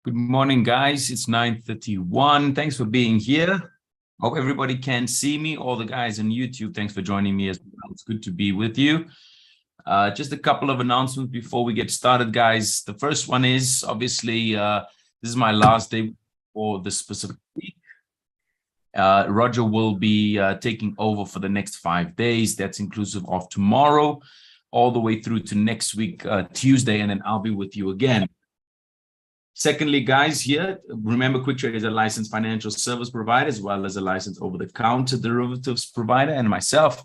Good morning, guys. It's 9:31. Thanks for being here. Hope everybody can see me. All the guys on YouTube, thanks for joining me as well. It's good to be with you. Just a couple of announcements before we get started, guys. The first one is obviously this is my last day for this specific week. Roger will be taking over for the next 5 days. That's inclusive of tomorrow, all the way through to next week, Tuesday, and then I'll be with you again. Secondly, guys, here, remember QuickTrade is a licensed financial service provider as well as a licensed over-the-counter derivatives provider, and myself,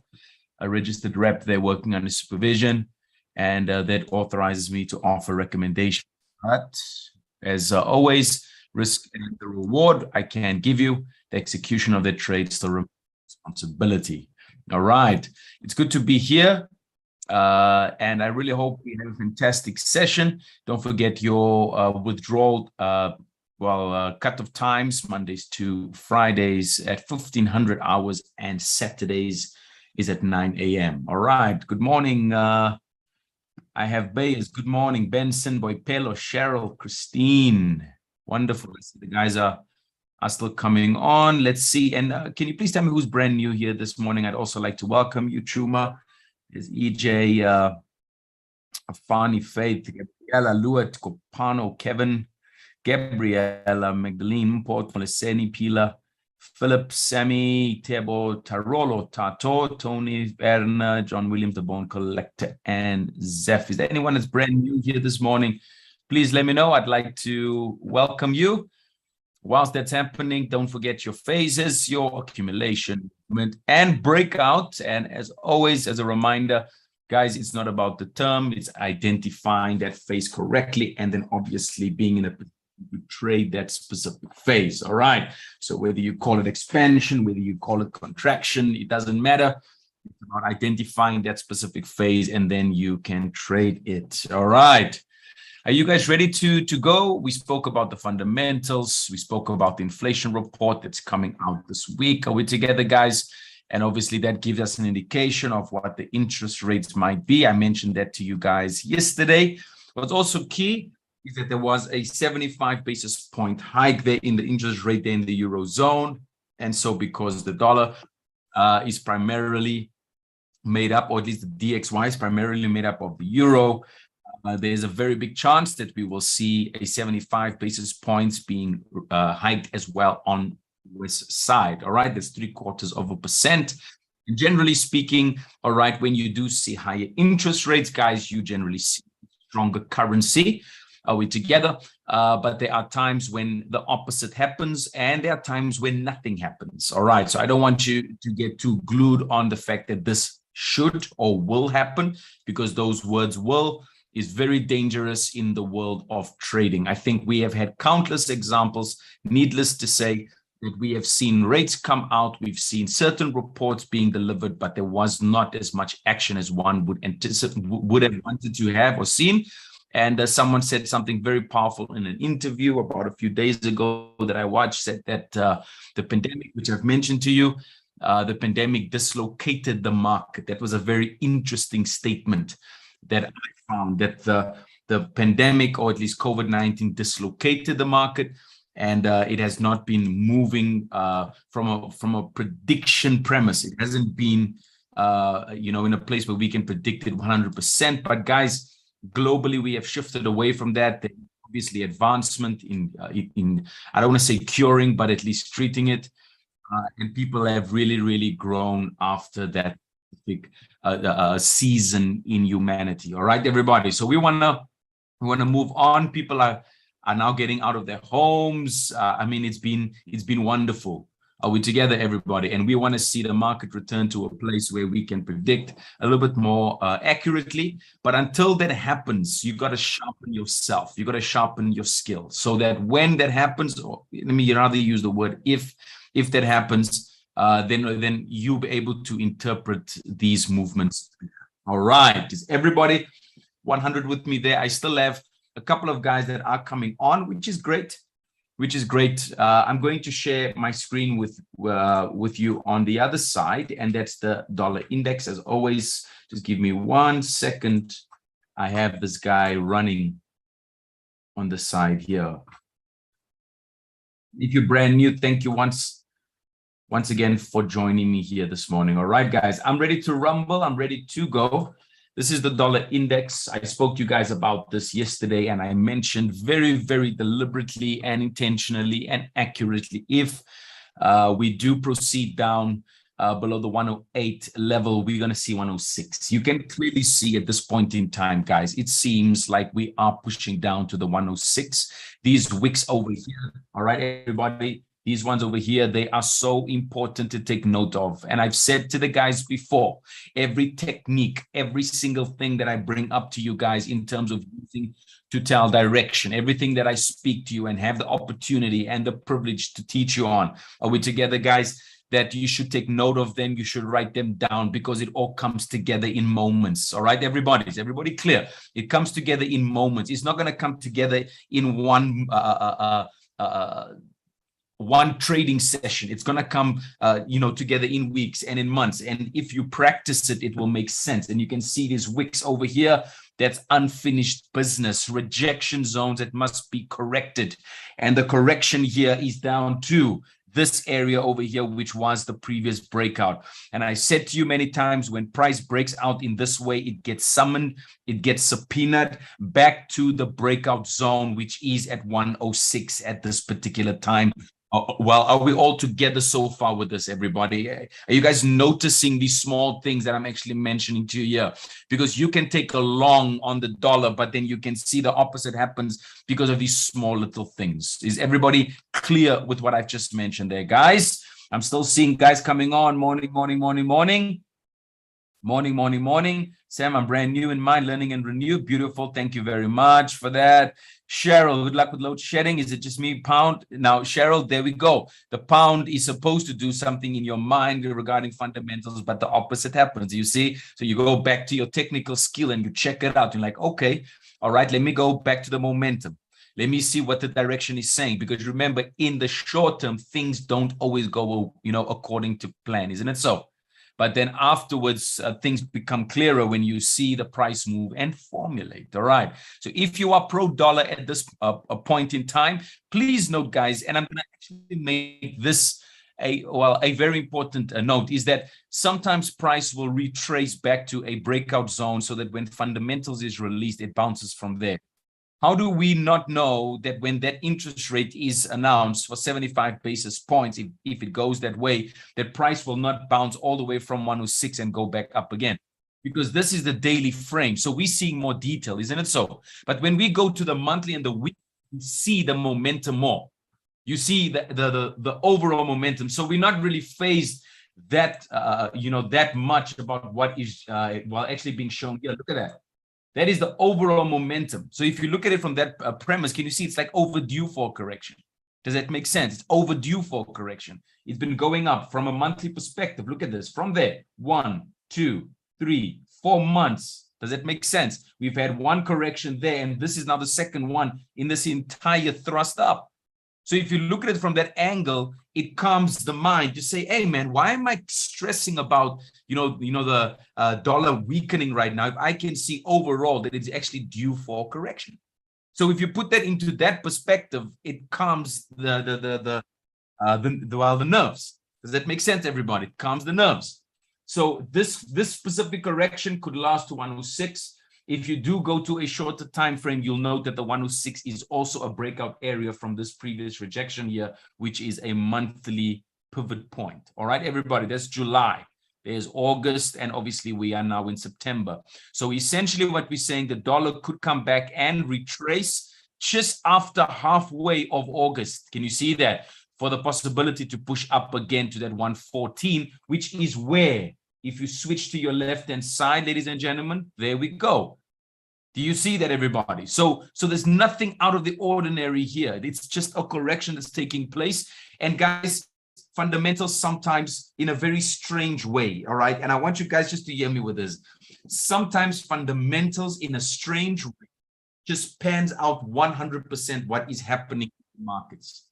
a registered rep there working under supervision, and that authorizes me to offer recommendations. But as always, risk and the reward I can give you, the execution of the trade still remains responsibility. All right, it's good to be here. And I really hope we have a fantastic session. Don't forget your withdrawal cut-off times, Mondays to Fridays at 1500 hours and Saturdays is at 9 a.m. All right, good morning. I have Bayes. Good morning, Benson, Boypelo, Cheryl, Christine. Wonderful. The guys are still coming on. Let's see. And can you please tell me who's brand new here this morning? I'd also like to welcome you, Chuma. There's EJ, Afani, Faith, Gabriela, Luat, Copano, Kevin, Gabriela, Magdalene, Port, Feliceni, Pila, Philip, Sammy, Tebo, Tarolo, Tato, Tony, Werner, John Williams, the Bone Collector, and Zeph. Is there anyone that's brand new here this morning? Please let me know. I'd like to welcome you. Whilst that's happening, don't forget your phases, your accumulation, movement, and breakout. And as always, as a reminder, guys, it's not about the term, it's identifying that phase correctly and then obviously being in a position to trade that specific phase. All right. So whether you call it expansion, whether you call it contraction, it doesn't matter. It's about identifying that specific phase and then you can trade it. All right. Are you guys ready to go? We spoke about the fundamentals. We spoke about the inflation report that's coming out this week. Are we together, guys? And obviously that gives us an indication of what the interest rates might be. I mentioned that to you guys yesterday. What's also key is that there was a 75 basis point hike there in the interest rate there in the Eurozone. And so because the dollar is primarily made up, or at least the DXY is primarily made up of the euro, there's a very big chance that we will see a 75 basis points being hiked as well on US side. All right, that's 0.75%. And generally speaking, all right, when you do see higher interest rates, guys, you generally see stronger currency. Are we together? But there are times when the opposite happens and there are times when nothing happens. All right, so I don't want you to get too glued on the fact that this should or will happen, because those words will is very dangerous in the world of trading. I think we have had countless examples, needless to say, that we have seen rates come out, we've seen certain reports being delivered, but there was not as much action as one would anticipate, would have wanted to have or seen. And someone said something very powerful in an interview about a few days ago that I watched, said that the pandemic, which I've mentioned to you, the pandemic dislocated the market. That was a very interesting statement that I found, that the pandemic, or at least COVID-19, dislocated the market, and it has not been moving from a prediction premise. It hasn't been in a place where we can predict it 100%. But guys, globally we have shifted away from that. There's obviously advancement in I don't want to say curing, but at least treating it, and people have really grown after that big season in humanity. All right, everybody, so we want to move on. People are now getting out of their homes. I mean, it's been wonderful. Are we together, everybody? And we want to see the market return to a place where we can predict a little bit more accurately. But until that happens, you got to sharpen yourself, you got to sharpen your skills, so that when that happens, or let me rather use the word if that happens, then you'll be able to interpret these movements. All right, is everybody 100 with me there? I still have a couple of guys that are coming on, which is great. I'm going to share my screen with you on the other side, and that's the dollar index. As always, just give me 1 second. I have this guy running on the side here. If you're brand new, thank you once again for joining me here this morning. All right, guys, I'm ready to rumble. I'm ready to go. This is the dollar index. I spoke to you guys about this yesterday, and I mentioned very, very deliberately and intentionally and accurately, if we do proceed down below the 108 level, we're going to see 106. You can clearly see at this point in time, guys, it seems like we are pushing down to the 106. These wicks over here, all right, everybody, these ones over here, they are so important to take note of. And I've said to the guys before, every technique, every single thing that I bring up to you guys in terms of using to tell direction, everything that I speak to you and have the opportunity and the privilege to teach you on. Are we together, guys? That you should take note of them, you should write them down, because it all comes together in moments. All right, everybody, is everybody clear? It comes together in moments. It's not going to come together in one trading session. It's going to come together in weeks and in months, and if you practice it, it will make sense. And you can see these wicks over here. That's unfinished business, rejection zones that must be corrected, and the correction here is down to this area over here, which was the previous breakout. And I said to you many times, when price breaks out in this way, it gets summoned, it gets subpoenaed back to the breakout zone, which is at 106 at this particular time. Well, are we all together so far with this, everybody? Are you guys noticing these small things that I'm actually mentioning to you here? Because you can take a long on the dollar, but then you can see the opposite happens because of these small little things. Is everybody clear with what I've just mentioned there, guys? I'm still seeing guys coming on. Morning. Sam, I'm brand new in mine, learning and renew. Beautiful. Thank you very much for that. Cheryl, good luck with load shedding. Is it just me, pound? Now, Cheryl, there we go. The pound is supposed to do something in your mind regarding fundamentals, but the opposite happens, you see? So you go back to your technical skill and you check it out. You're like, okay, all right, let me go back to the momentum. Let me see what the direction is saying, because remember, in the short term, things don't always go, according to plan, isn't it so? But then afterwards, things become clearer when you see the price move and formulate. All right. So if you are pro dollar at this point in time, please note, guys, and I'm going to actually make this a very important note, is that sometimes price will retrace back to a breakout zone, so that when fundamentals is released, it bounces from there. How do we not know that when that interest rate is announced for 75 basis points, if it goes that way, that price will not bounce all the way from 106 and go back up again? Because this is the daily frame. So we're seeing more detail, isn't it so? But when we go to the monthly and the week, you see the momentum more. You see the overall momentum. So we're not really phased that, that much about what is, actually being shown here. Look at that. That is the overall momentum. So if you look at it from that premise, can you see it's like overdue for correction? Does that make sense? It's overdue for correction. It's been going up from a monthly perspective. Look at this. From there, 1, 2, 3, 4 months. Does that make sense? We've had one correction there, and this is now the second one in this entire thrust up. So if you look at it from that angle, it calms the mind to say, hey, man, why am I stressing about, the dollar weakening right now if I can see overall that it's actually due for correction? So if you put that into that perspective, it calms the nerves. Does that make sense, everybody? It calms the nerves. So this specific correction could last to 106. If you do go to a shorter time frame, you'll note that the 106 is also a breakout area from this previous rejection here, which is a monthly pivot point. All right, everybody, that's July. There's August, and obviously we are now in September. So essentially what we're saying, the dollar could come back and retrace just after halfway of August. Can you see that? For the possibility to push up again to that 114, which is where, if you switch to your left-hand side, ladies and gentlemen, there we go. Do you see that, everybody? So there's nothing out of the ordinary here. It's just a correction that's taking place. And guys, fundamentals sometimes in a very strange way, all right? And I want you guys just to hear me with this. Sometimes fundamentals in a strange way just pans out 100% what is happening in the markets.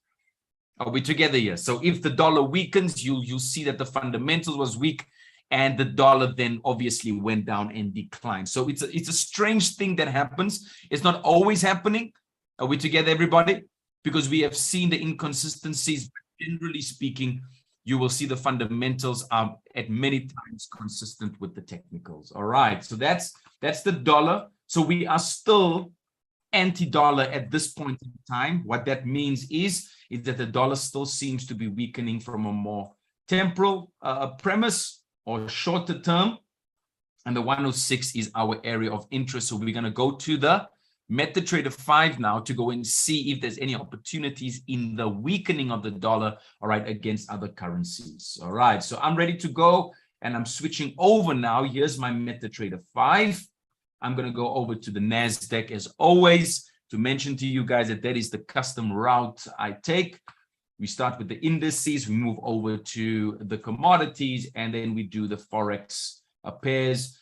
Are we together here? So if the dollar weakens, you'll see that the fundamentals was weak, and the dollar then obviously went down and declined. So it's a strange thing that happens. It's not always happening. Are we together, everybody? because we have seen the inconsistencies. Generally speaking, you will see the fundamentals are at many times consistent with the technicals. All right, so that's the dollar. So we are still anti-dollar at this point in time. What that means is that the dollar still seems to be weakening from a more temporal premise or shorter term. And the 106 is our area of interest. So we're going to go to the MetaTrader 5 now to go and see if there's any opportunities in the weakening of the dollar, all right, against other currencies. All right, so I'm ready to go and I'm switching over now. Here's my MetaTrader 5. I'm going to go over to the NASDAQ as always to mention to you guys that that is the custom route I take. We start with the indices, we move over to the commodities, and then we do the Forex pairs,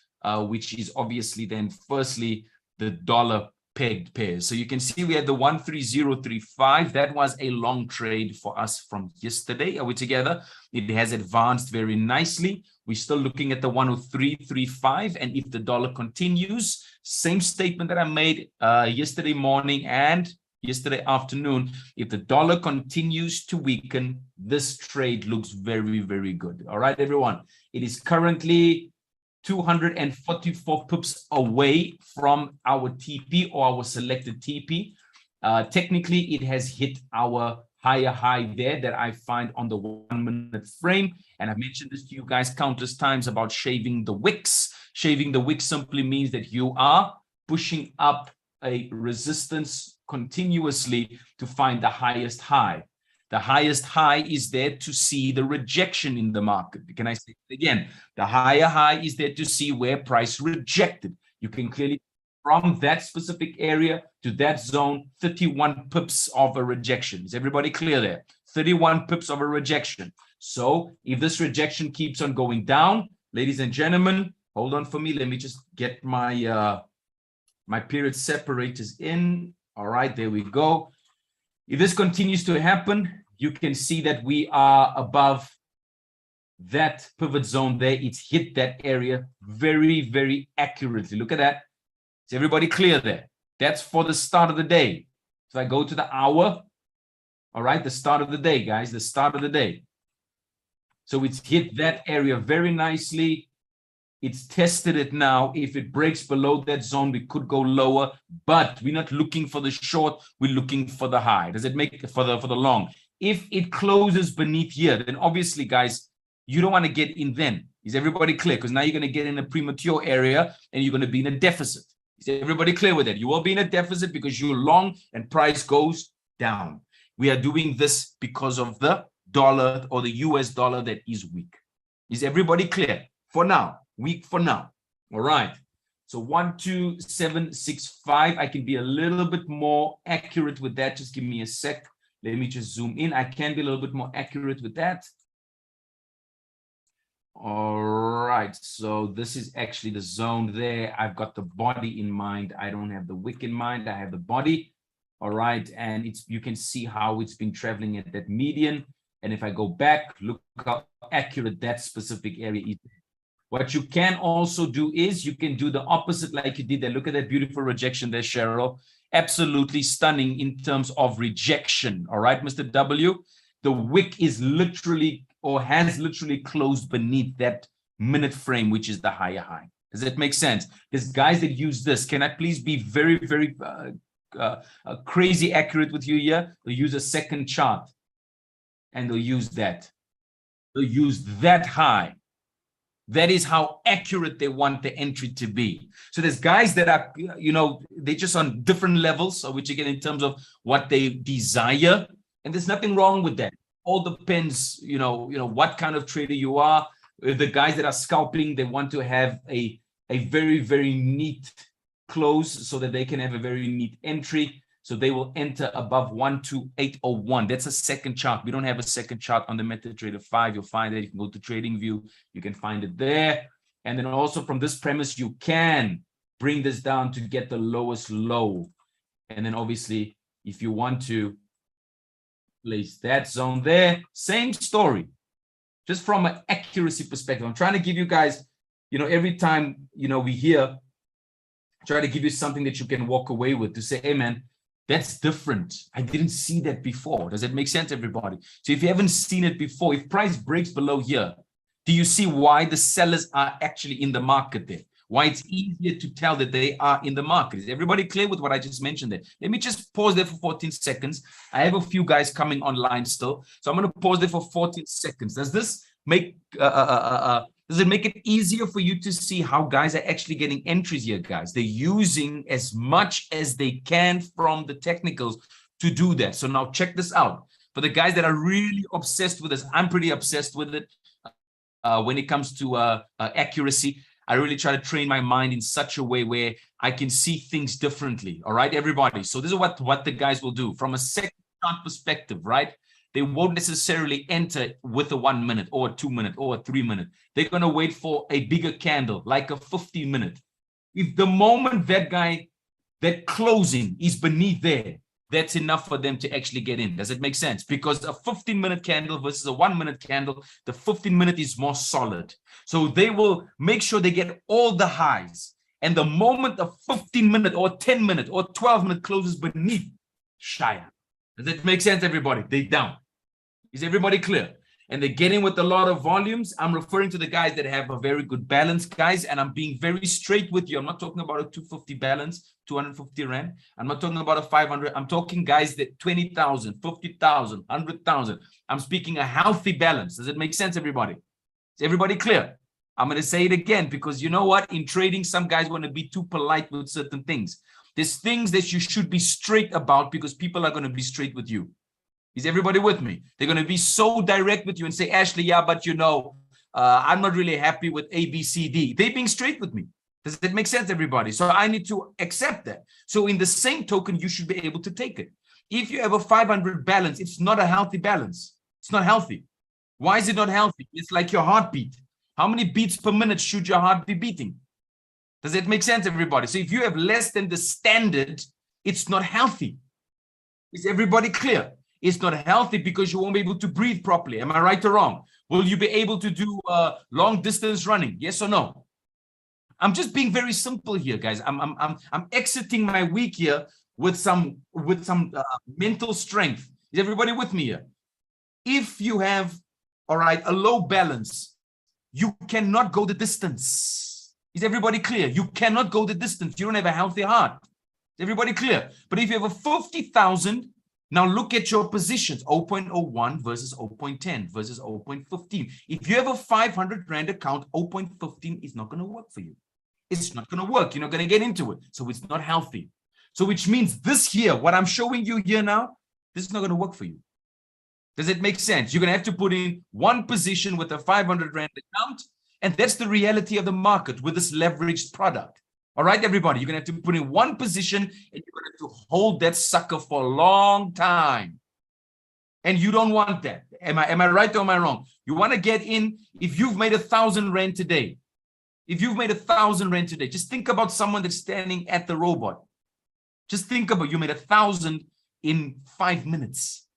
which is obviously then firstly the dollar pegged pairs. So you can see we had the 13035. That was a long trade for us from yesterday. Are we together? It has advanced very nicely. We're still looking at the 10335, and if the dollar continues, same statement that I made yesterday morning and yesterday afternoon, if the dollar continues to weaken, this trade looks very, very good. All right, everyone. It is currently 244 pips away from our TP or our selected TP. Technically, it has hit our higher high there that I find on the 1 minute frame. And I've mentioned this to you guys countless times about shaving the wicks. Shaving the wick simply means that you are pushing up a resistance continuously to find the highest high. The highest high is there to see the rejection in the market. Can I say it again? The higher high is there to see where price rejected. You can clearly, from that specific area to that zone, 31 pips of a rejection. Is everybody clear there? 31 pips of a rejection. So if this rejection keeps on going down, ladies and gentlemen, hold on for me. Let me just get my my period separators in. All right, there we go. If this continues to happen, you can see that we are above that pivot zone there. It's hit that area very, very accurately. Look at that. Is everybody clear there? That's for the start of the day. So I go to the hour. All right, the start of the day, guys, the start of the day. So it's hit that area very nicely. It's tested it now. If it breaks below that zone, we could go lower, but we're not looking for the short. We're looking for the high. Does it make for the long? If it closes beneath here, then obviously, guys, you don't want to get in then. Is everybody clear? Because now you're going to get in a premature area and you're going to be in a deficit. Is everybody clear with that? You will be in a deficit because you're long and price goes down. We are doing this because of the dollar or the US dollar that is weak. Is everybody clear? For now, weak for now. All right. So 12765. I can be a little bit more accurate with that. Just give me a sec. Let me just zoom in. I can be a little bit more accurate with that. All right. So this is actually the zone there. I've got the body in mind. I don't have the wick in mind. I have the body. All right. And it's, you can see how it's been traveling at that median. And if I go back, look how accurate that specific area is. What you can also do is you can do the opposite like you did there. Look at that beautiful rejection there, Cheryl. Absolutely stunning in terms of rejection. All right, Mr. W. The wick is literally or has literally closed beneath that minute frame, which is the higher high. Does that make sense? There's guys that use this. Can I please be very, very crazy accurate with you here? They'll use a second chart and they'll use that. They'll use that high. That is how accurate they want the entry to be. So there's guys that are, you know, they're just on different levels, which again, in terms of what they desire. And there's nothing wrong with that. All depends, you know, what kind of trader you are. The guys that are scalping, they want to have a very, very neat close so that they can have a very neat entry. So they will enter above 12801. That's a second chart. We don't have a second chart on the MetaTrader 5. You'll find that. You can go to TradingView. You can find it there. And then also from this premise, you can bring this down to get the lowest low. And then obviously, if you want to place that zone there, same story. Just from an accuracy perspective, I'm trying to give you guys, you know, every time, you know, we hear, try to give you something that you can walk away with to say, hey, man, That's different. I didn't see that before. Does that make sense, everybody? So if you haven't seen it before, if price breaks below here, do you see why the sellers are actually in the market there? Why it's easier to tell that they are in the market? Is everybody clear with what I just mentioned there? Let me just pause there for 14 seconds. I have a few guys coming online still. So I'm going to pause there for 14 seconds. Does this make does it make it easier for you to see how guys are actually getting entries here, guys? They're using as much as they can from the technicals to do that. So now check this out. For the guys that are really obsessed with this, I'm pretty obsessed with it. When it comes to accuracy, I really try to train my mind in such a way where I can see things differently. All right, everybody. So this is what the guys will do from a second chart perspective, right? They won't necessarily enter with a 1 minute or a 2 minute or a 3 minute. They're going to wait for a bigger candle, like a 15 minute. If the moment that closing is beneath there, that's enough for them to actually get in. Does it make sense? Because a 15-minute candle versus a 1 minute candle, the 15-minute is more solid. So they will make sure they get all the highs. And the moment a 15-minute or 10-minute or 12-minute closes beneath, Shire. Does that make sense, everybody? They down. Is everybody clear? And they're getting with a lot of volumes. I'm referring to the guys that have a very good balance, guys, and I'm being very straight with you. I'm not talking about a 250 balance, 250 Rand. I'm not talking about a 500. I'm talking guys that 20,000, 50,000, 100,000. I'm speaking a healthy balance. Does it make sense, everybody? Is everybody clear? I'm going to say it again because you know what? In trading, some guys want to be too polite with certain things. There's things that you should be straight about because people are going to be straight with you. Is everybody with me? They're going to be so direct with you and say, Ashley, yeah, but you know, I'm not really happy with A, B, C, D. They're being straight with me. Does that make sense, everybody? So I need to accept that. So in the same token, you should be able to take it. If you have a 500 balance, it's not a healthy balance. It's not healthy. Why is it not healthy? It's like your heartbeat. How many beats per minute should your heart be beating? Does that make sense, everybody? So if you have less than the standard, it's not healthy. Is everybody clear? It's not healthy because you won't be able to breathe properly. Am I right or wrong? Will you be able to do long distance running? Yes or no? I'm just being very simple here, guys. I'm exiting my week here with some mental strength. Is everybody with me here? If you have, all right, a low balance, you cannot go the distance. Is everybody clear? You cannot go the distance. You don't have a healthy heart. Is everybody clear? But if you have a 50,000, now look at your positions, 0.01 versus 0.10 versus 0.15. If you have a 500 Rand account, 0.15 is not going to work for you. It's not going to work. You're not going to get into it. So it's not healthy. So which means this here, what I'm showing you here now, this is not going to work for you. Does it make sense? You're going to have to put in one position with a 500 Rand account. And that's the reality of the market with this leveraged product. All right, everybody, you're going to have to put in one position and you're going to have to hold that sucker for a long time. And you don't want that. Am I right or am I wrong? You want to get in if you've made 1,000 Rand today. If you've made 1,000 Rand today, just think about someone that's standing at the robot. Just think about you made 1,000 in 5 minutes.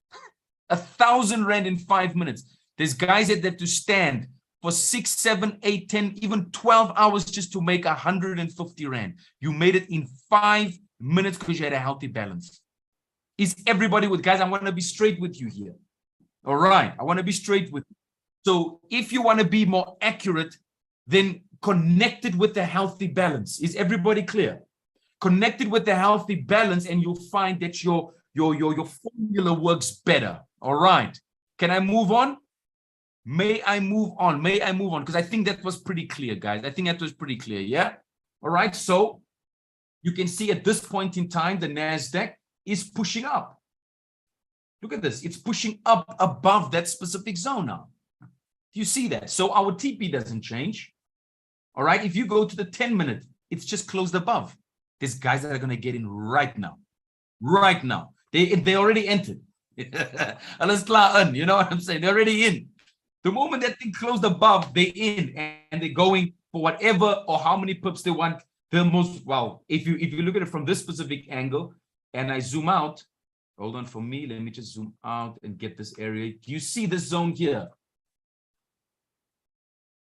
1,000 Rand in 5 minutes. There's guys that have to stand for 6, 7, 8, 10, even 12 hours just to make 150 Rand. You made it in 5 minutes because you had a healthy balance. Is everybody with, guys, I want to be straight with you here. All right, I want to be straight with you. So if you want to be more accurate, then connect it with a healthy balance. Is everybody clear? Connect it with a healthy balance and you'll find that your formula works better. All right. Can I move on? May I move on? May I move on? Because I think that was pretty clear, guys. I think that was pretty clear, yeah? All right, so you can see at this point in time, the NASDAQ is pushing up. Look at this. It's pushing up above that specific zone now. Do you see that? So our TP doesn't change. All right, if you go to the 10-minute, it's just closed above. There's guys that are going to get in right now. Right now. They already entered. You know what I'm saying? They're already in. The moment that thing closed above, they're in and they're going for whatever or how many pips they want. The most, well, if you look at it from this specific angle and I zoom out, hold on for me, let me just zoom out and get this area. Do you see this zone here?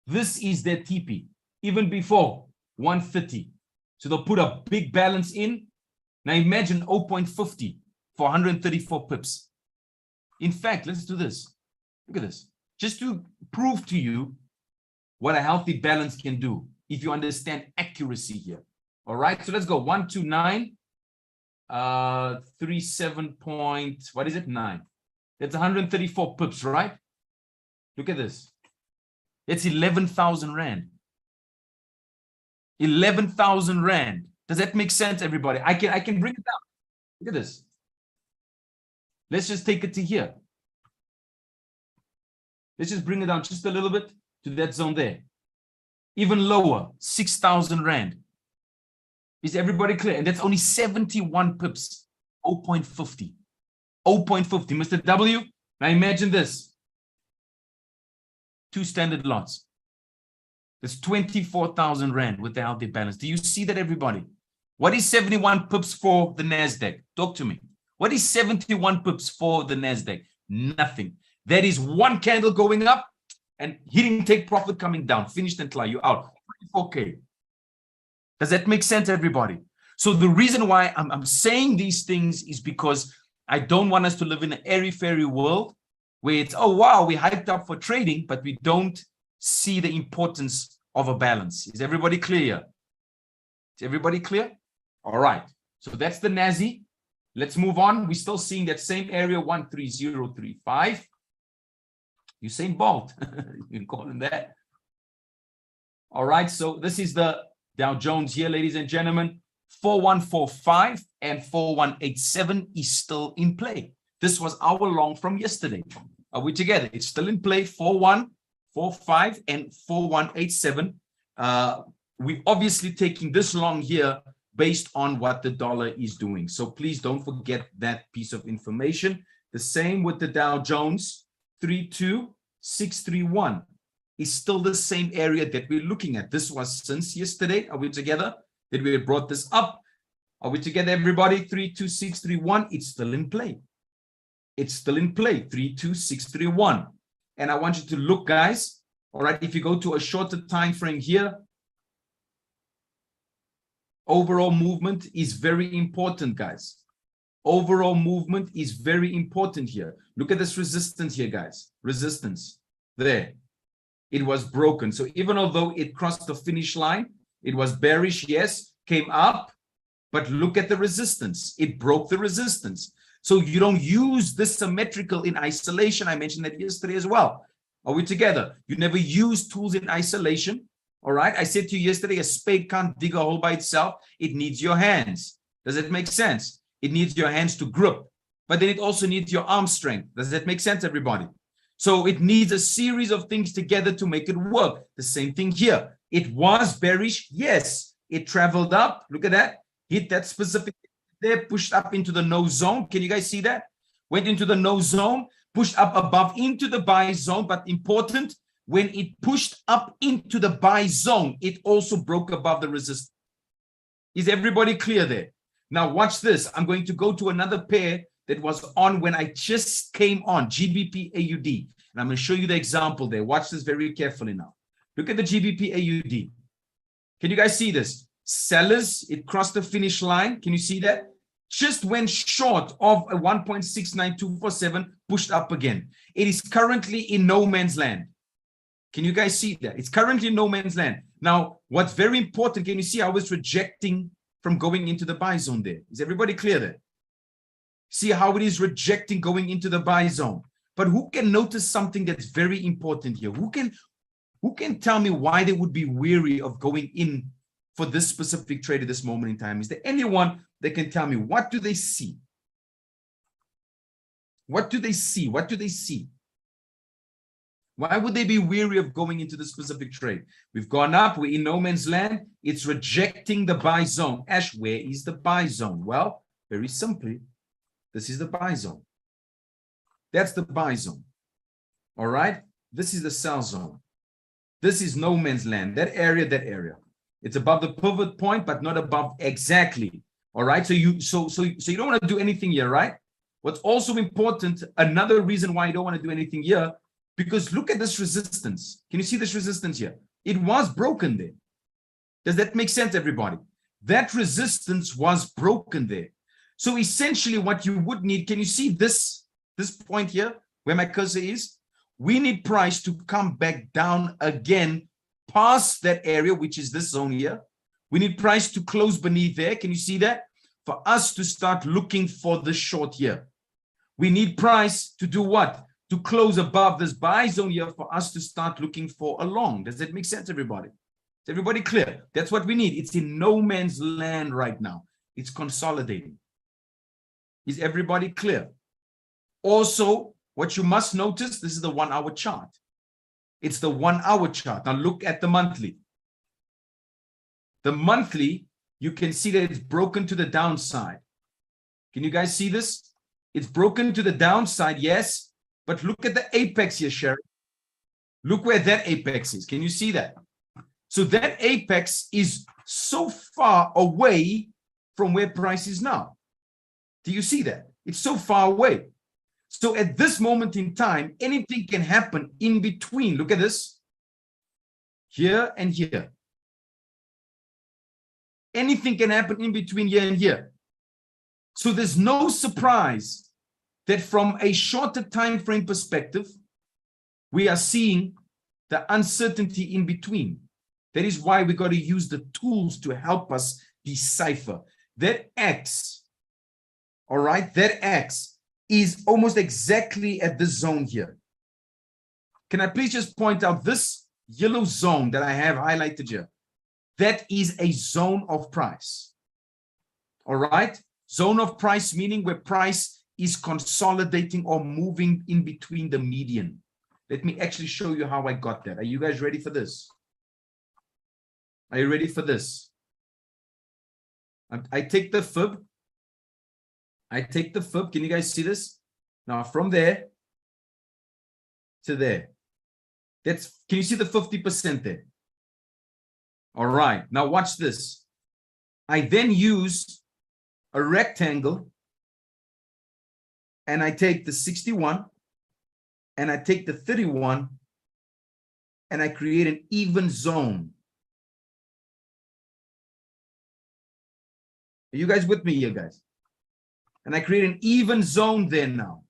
This is their TP, even before 130. So they'll put a big balance in. Now imagine 0.50 for 134 pips. In fact, let's do this. Look at this. Just to prove to you what a healthy balance can do if you understand accuracy here. All right, so let's go 129, 37 point, what is it? 9. That's 134 pips, right? Look at this. It's 11,000 Rand. 11,000 Rand. Does that make sense, everybody? I can bring it down. Look at this. Let's just take it to here. Let's just bring it down just a little bit to that zone there. Even lower, 6,000 Rand. Is everybody clear? And that's only 71 pips, 0.50. 0.50. Mr. W, now imagine this. 2 standard lots. That's 24,000 Rand with the healthy balance. Do you see that, everybody? What is 71 pips for the NASDAQ? Talk to me. What is 71 pips for the NASDAQ? Nothing. That is one candle going up and hitting take profit coming down. Finished and fly. You're out. 24K. Does that make sense, everybody? So the reason why I'm saying these things is because I don't want us to live in an airy-fairy world where it's, oh, wow, we hyped up for trading, but we don't see the importance of a balance. Is everybody clear? Is everybody clear? All right. So that's the NASI. Let's move on. We're still seeing that same area, 13035. Usain Bolt. You can call him that. All right. So this is the Dow Jones here, ladies and gentlemen. 4145 and 4187 is still in play. This was our long from yesterday. Are we together? It's still in play. 4145 and 4187. We're obviously taking this long here based on what the dollar is doing. So please don't forget that piece of information. The same with the Dow Jones. 32631 is still the same area that we're looking at. This was since yesterday. Are we together? That we have brought this up. Are we together, everybody? 32631. It's still in play. It's still in play. 32631. And I want you to look, guys. All right. If you go to a shorter time frame here, overall movement is very important, guys. Overall movement is very important here. Look at this resistance here, guys. Resistance there. It was broken. So even although it crossed the finish line, it was bearish, yes, came up, but look at the resistance. It broke the resistance. So you don't use this symmetrical in isolation. I mentioned that yesterday as well. Are we together? You never use tools in isolation. All right. I said to you yesterday, a spade can't dig a hole by itself. It needs your hands. Does it make sense? It needs your hands to grip, but then it also needs your arm strength. Does that make sense, everybody? So it needs a series of things together to make it work. The same thing here. It was bearish. Yes, it traveled up. Look at that. Hit that specific there, pushed up into the no zone. Can you guys see that? Went into the no zone, pushed up above into the buy zone. But important, when it pushed up into the buy zone, it also broke above the resistance. Is everybody clear there? Now watch this. I'm going to go to another pair that was on when I just came on, GBP AUD. And I'm going to show you the example there. Watch this very carefully now. Look at the GBP AUD. Can you guys see this? Sellers, it crossed the finish line. Can you see that? Just went short of a 1.69247, pushed up again. It is currently in no man's land. Can you guys see that? It's currently in no man's land. Now, what's very important, can you see how it's rejecting from going into the buy zone there? Is everybody clear there? See how it is rejecting going into the buy zone. But who can notice something that's very important here? Who can tell me why they would be weary of going in for this specific trade at this moment in time? Is there anyone that can tell me what do they see? What do they see? What do they see? Why would they be weary of going into this specific trade? We've gone up, we're in no man's land. It's rejecting the buy zone. Ash, where is the buy zone? Well, very simply, this is the buy zone. That's the buy zone. All right. This is the sell zone. This is no man's land. That area. It's above the pivot point, but not above exactly. All right. So you don't want to do anything here, right? What's also important, another reason why you don't want to do anything here, because look at this resistance. Can you see this resistance here? It was broken there. Does that make sense, everybody? That resistance was broken there. So essentially what you would need, can you see this point here where my cursor is? We need price to come back down again past that area, which is this zone here. We need price to close beneath there. Can you see that? For us to start looking for the short here. We need price to do what? To close above this buy zone here for us to start looking for a long. Does that make sense, everybody? Is everybody clear? That's what we need. It's in no man's land right now. It's consolidating. Is everybody clear? Also, what you must notice, this is the 1 hour chart. It's the 1 hour chart. Now look at the monthly. The monthly, you can see that it's broken to the downside. Can you guys see this? It's broken to the downside, yes. But look at the apex here, Sherry. Look where that apex is. Can you see that? So that apex is so far away from where price is now. Do you see that? It's so far away. So at this moment in time, anything can happen in between. Look at this. Here and here. Anything can happen in between here and here. So there's no surprise that from a shorter time frame perspective, we are seeing the uncertainty in between. That is why we got to use the tools to help us decipher. That X, all right, that X is almost exactly at this zone here. Can I please just point out this yellow zone that I have highlighted here? That is a zone of price. All right, zone of price meaning where price is consolidating or moving in between the median. Let me actually show you how I got that. Are you guys ready for this? Are you ready for this? I take the fib. I take the fib. Can you guys see this? Now from there to there. That's, can you see the 50% there? All right. Now watch this. I then use a rectangle and I take the 61 and I take the 31 and I create an even zone. Are you guys with me here, guys? And I create an even zone there now.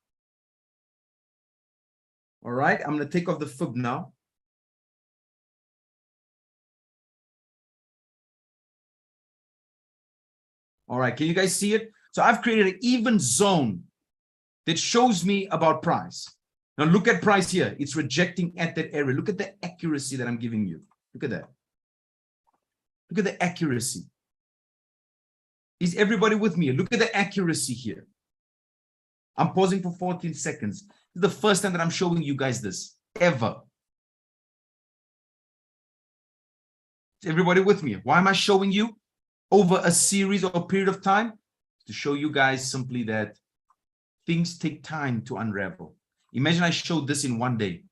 All right, I'm going to take off the fib now. All right, can you guys see it? So I've created an even zone that shows me about price. Now look at price here. It's rejecting at that area. Look at the accuracy that I'm giving you. Look at that. Look at the accuracy. Is everybody with me? Look at the accuracy here. I'm pausing for 14 seconds. This is the first time that I'm showing you guys this, ever. Is everybody with me? Why am I showing you over a series or a period of time? To show you guys simply that things take time to unravel. Imagine I showed this in one day.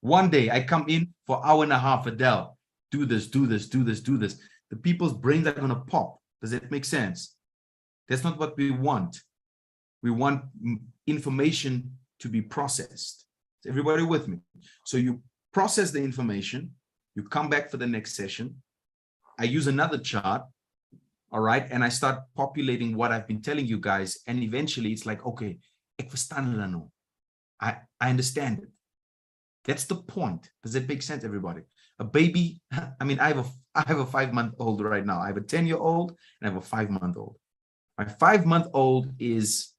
One day I come in for an hour and a half, Adele, do this, do this, do this, do this. The people's brains are going to pop. Does that make sense? That's not what we want. We want information to be processed. Is everybody with me? So you process the information, you come back for the next session. I use another chart, all right, and I start populating what I've been telling you guys, and eventually it's like, okay, ek verstaan hulle nou. I understand it. That's the point. Does that make sense, everybody? A baby, I mean, I have a 5-month-old right now. I have a 10-year-old and I have a 5-month-old. My 5-month-old is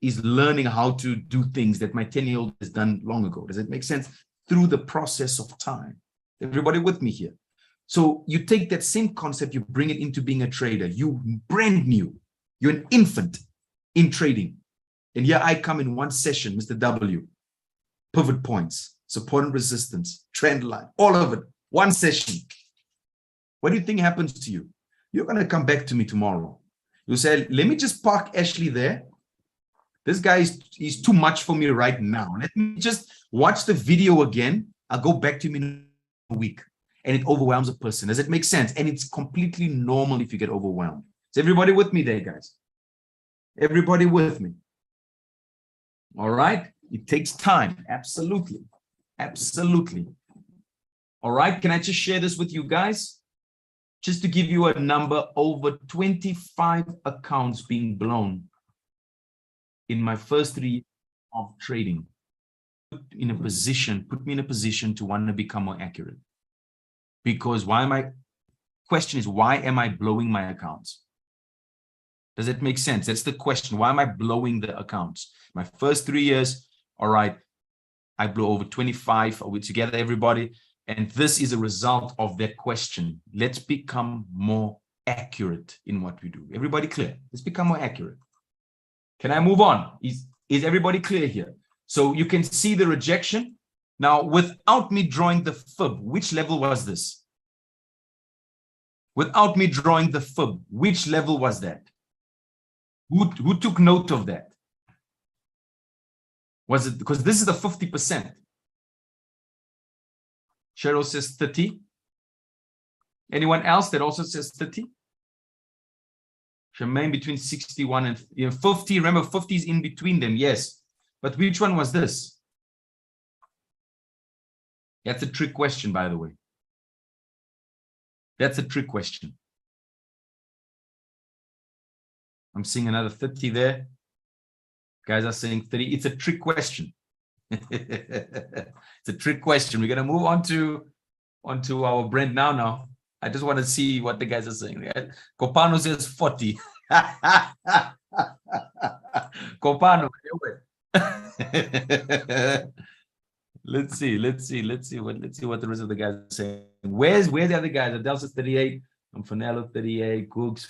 learning how to do things that my 10-year-old has done long ago. Does it make sense? Through the process of time. Everybody with me here? So you take that same concept, you bring it into being a trader. You brand new. You're an infant in trading. And here I come in one session, Mr. W. Pivot points, support and resistance, trend line, all of it. One session. What do you think happens to you? You're going to come back to me tomorrow. You'll say, let me just park Ashley there. This guy is too much for me right now. Let me just watch the video again. I'll go back to him in a week. And it overwhelms a person. Does it make sense? And it's completely normal if you get overwhelmed. Is everybody with me there, guys? Everybody with me? All right. It takes time. Absolutely. Absolutely. All right. Can I just share this with you guys? just to give you a number, over 25 accounts being blown in my first 3 years of trading. Put me in a position to want to become more accurate. Because question is, why am I blowing my accounts? Does it make sense? That's the question. Why am I blowing the accounts? My first 3 years, all right, I blew over 25. Are we together, everybody? And this is a result of that question. Let's become more accurate in what we do. Everybody clear? Let's become more accurate. Can I move on? Is everybody clear here? So you can see the rejection. Now, without me drawing the fib, which level was this? Without me drawing the fib, which level was that? Who took note of that? Was it because this is the 50%? Cheryl says 30. Anyone else that also says 30? Jermaine between 61 and 50. Remember, 50 is in between them. Yes. But which one was this? That's a trick question, by the way. That's a trick question. I'm seeing another 30 there. Guys are saying 30. It's a trick question. It's a trick question. We're going to move onto our Brent now. I just want to see what the guys are saying. Copano says 40. Copano. Let's see what the rest of the guys are saying. Where's the other guys? Adele says 38. Fanello 38. Googs.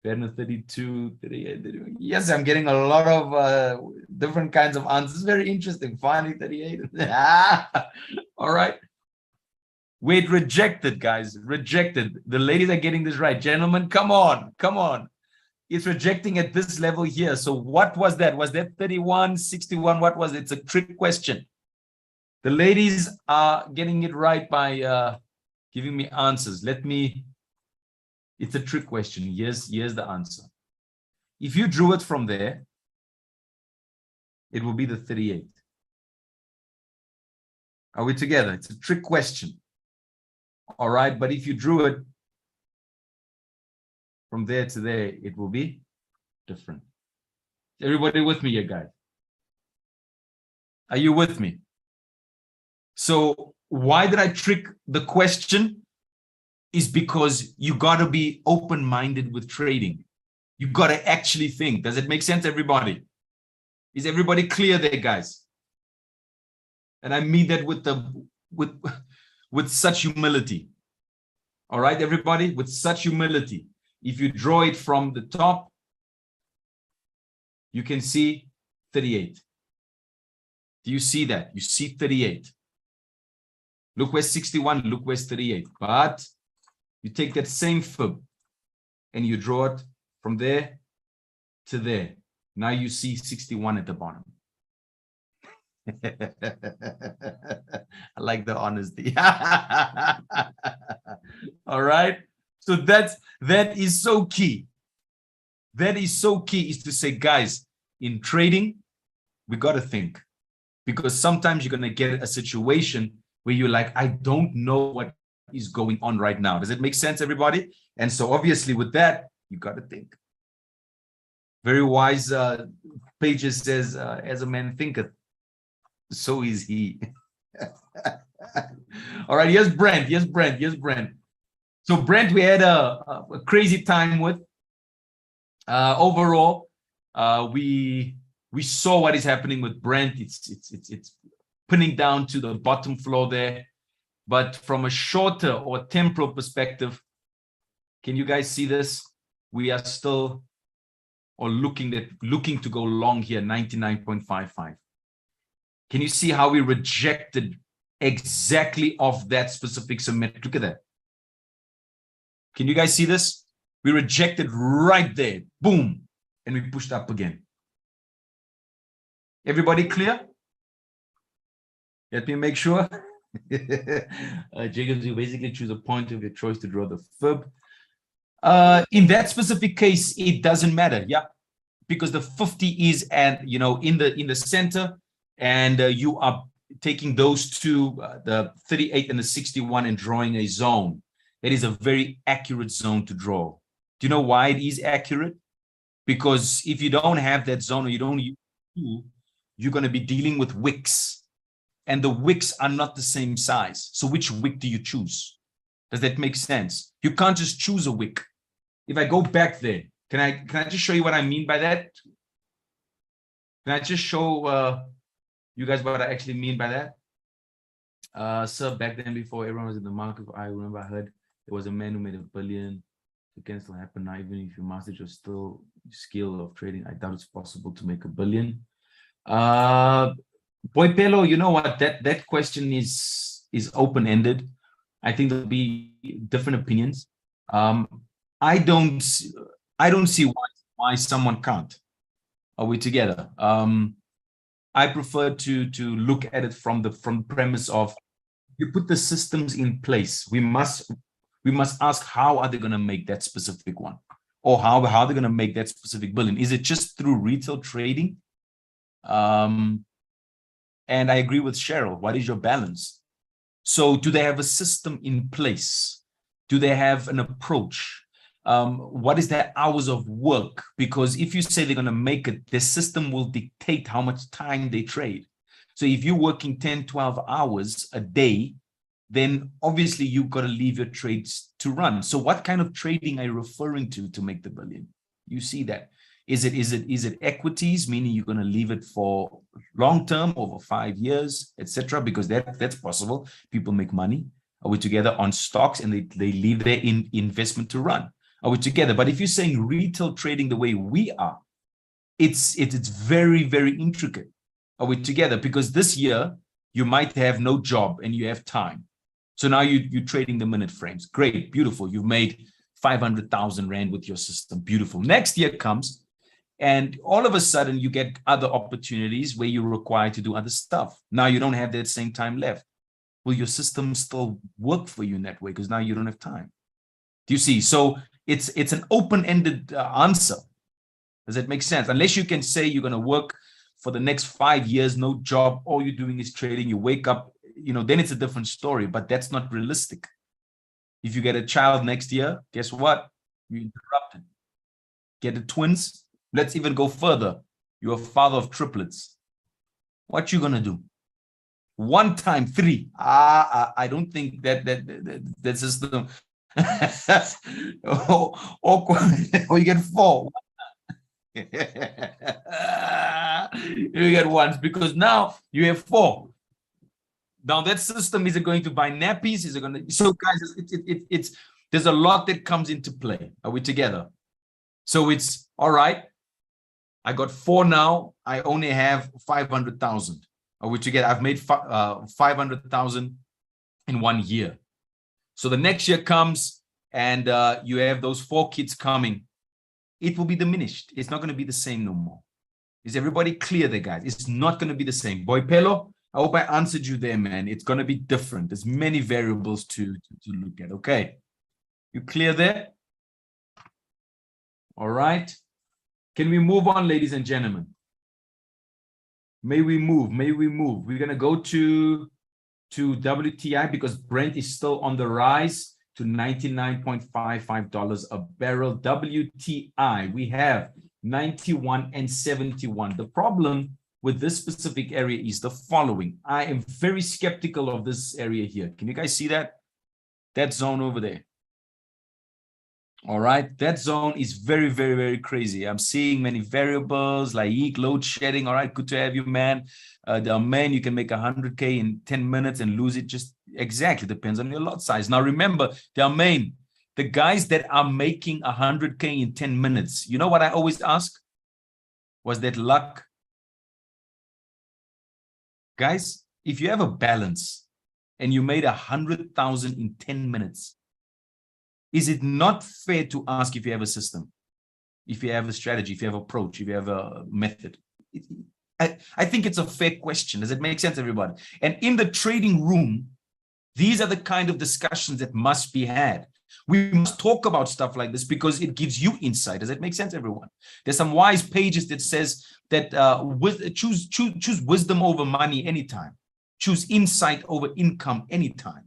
Werner 32, 38, 38. Yes, I'm getting a lot of different kinds of answers. Very interesting. Finally, 38. All right. Wait, rejected, guys. Rejected. The ladies are getting this right. Gentlemen, come on. Come on. It's rejecting at this level here. So what was that? Was that 31, 61? What was it? It's a trick question. The ladies are getting it right by giving me answers. It's a trick question. Here's the answer. If you drew it from there, it will be the 38. Are we together? It's a trick question. All right. But if you drew it from there to there, it will be different. Everybody with me here, guys? Are you with me? So why did I trick the question? Is because you got to be open-minded with trading. You got to actually think. Does it make sense, everybody? Is everybody clear there, guys? And I mean that with such humility. All right, everybody, with such humility. If you draw it from the top, you can see 38. Do you see that? You see 38. Look where's 61, look where's 38. But you take that same fib and you draw it from there to there. Now you see 61 at the bottom. I like the honesty. All right. So that is so key. That is so key, is to say, guys, in trading, we got to think. Because sometimes you're going to get a situation where you're like, I don't know what is going on right now. Does it make sense, everybody? And so obviously with that, you got to think. Very wise Pages says, as a man thinketh, so is he. All right, here's Brent. So Brent, we had a crazy time with. Overall, we saw what is happening with Brent. It's pinning down to the bottom floor there. But from a shorter or temporal perspective, can you guys see this? We are still looking to go long here, 99.55. Can you see how we rejected exactly off that specific symmetric? Look at that. Can you guys see this? We rejected right there. Boom. And we pushed up again. Everybody clear? Let me make sure. Jacobs, you basically choose a point of your choice to draw the fib. In that specific case, it doesn't matter, yeah, because the 50 is in the center, and you are taking those two, the 38 and the 61, and drawing a zone. it is a very accurate zone to draw. Do you know why it is accurate? Because if you don't have that zone or you don't use the tool, you're going to be dealing with wicks, and the wicks are not the same size. So which wick do you choose? Does that make sense? You can't just choose a wick. If I go back there, can I just show you what I mean by that? Can I just show you guys what I actually mean by that? Sir, back then, before everyone was in the market, I remember I heard there was a man who made $1 billion. It can still happen now, even if you mastered your skill of trading. I doubt it's possible to make $1 billion. Boipelo, you know what? That question is open-ended. I think there'll be different opinions. I don't see why someone can't. Are we together? I prefer to look at it from the premise of, you put the systems in place. We must ask, how are they going to make that specific one, or how are they going to make that specific billion? Is it just through retail trading? And I agree with Cheryl. What is your balance? So do they have a system in place? Do they have an approach? What is their hours of work? Because if you say they're going to make it, the system will dictate how much time they trade. So if you're working 10, 12 hours a day, then obviously you've got to leave your trades to run. So what kind of trading are you referring to make the billion? You see that. Is it equities, meaning you're going to leave it for long term, over 5 years, etc.? Because that's possible. People make money. Are we together? On stocks, and they leave their investment to run. Are we together? But if you're saying retail trading the way we are, it's very, very intricate. Are we together? Because this year you might have no job and you have time. So now you're trading the minute frames. Great, beautiful. You've made 500,000 Rand with your system. Beautiful. Next year comes, and all of a sudden you get other opportunities where you're required to do other stuff. Now you don't have that same time left. Will your system still work for you in that way? Because now you don't have time. Do you see? So it's an open-ended answer. Does that make sense? Unless you can say you're going to work for the next 5 years, no job, all you're doing is trading, you wake up, then it's a different story, but that's not realistic. If you get a child next year, guess what? You're interrupted. Get the twins. Let's even go further. You're a father of triplets. What you going to do? 1 time 3. I don't think that system. or you get 4. You get once, because now you have 4. Now that system, is it going to buy nappies? Is it going to? So guys, it's there's a lot that comes into play. Are we together? So it's all right. I got 4 now. I only have 500,000. Are we together? I've made 500,000 in 1 year. So the next year comes, and you have those 4 kids coming. It will be diminished. It's not going to be the same no more. Is everybody clear there, guys? It's not going to be the same. Boipelo, I hope I answered you there, man. It's going to be different. There's many variables to look at. Okay. You clear there? All right. Can we move on, ladies and gentlemen? May we move? May we move? We're going to go to WTI, because Brent is still on the rise to $99.55 a barrel. WTI, we have 91 and 71. The problem with this specific area is the following. I am very skeptical of this area here. Can you guys see that? That zone over there. All right. That zone is very, very, very crazy. I'm seeing many variables like load shedding. All right. Good to have you, man. Man, you can make 100K in 10 minutes and lose it. Just exactly depends on your lot size. Now, remember, the guys that are making 100K in 10 minutes, you know what I always ask? Was that luck? Guys, if you have a balance and you made 100,000 in 10 minutes, is it not fair to ask if you have a system, if you have a strategy, if you have an approach, if you have a method? I think it's a fair question. Does it make sense, everybody? And in the trading room, these are the kind of discussions that must be had. We must talk about stuff like this because it gives you insight. Does it make sense, everyone? There's some wise pages that says that choose wisdom over money anytime. Choose insight over income anytime.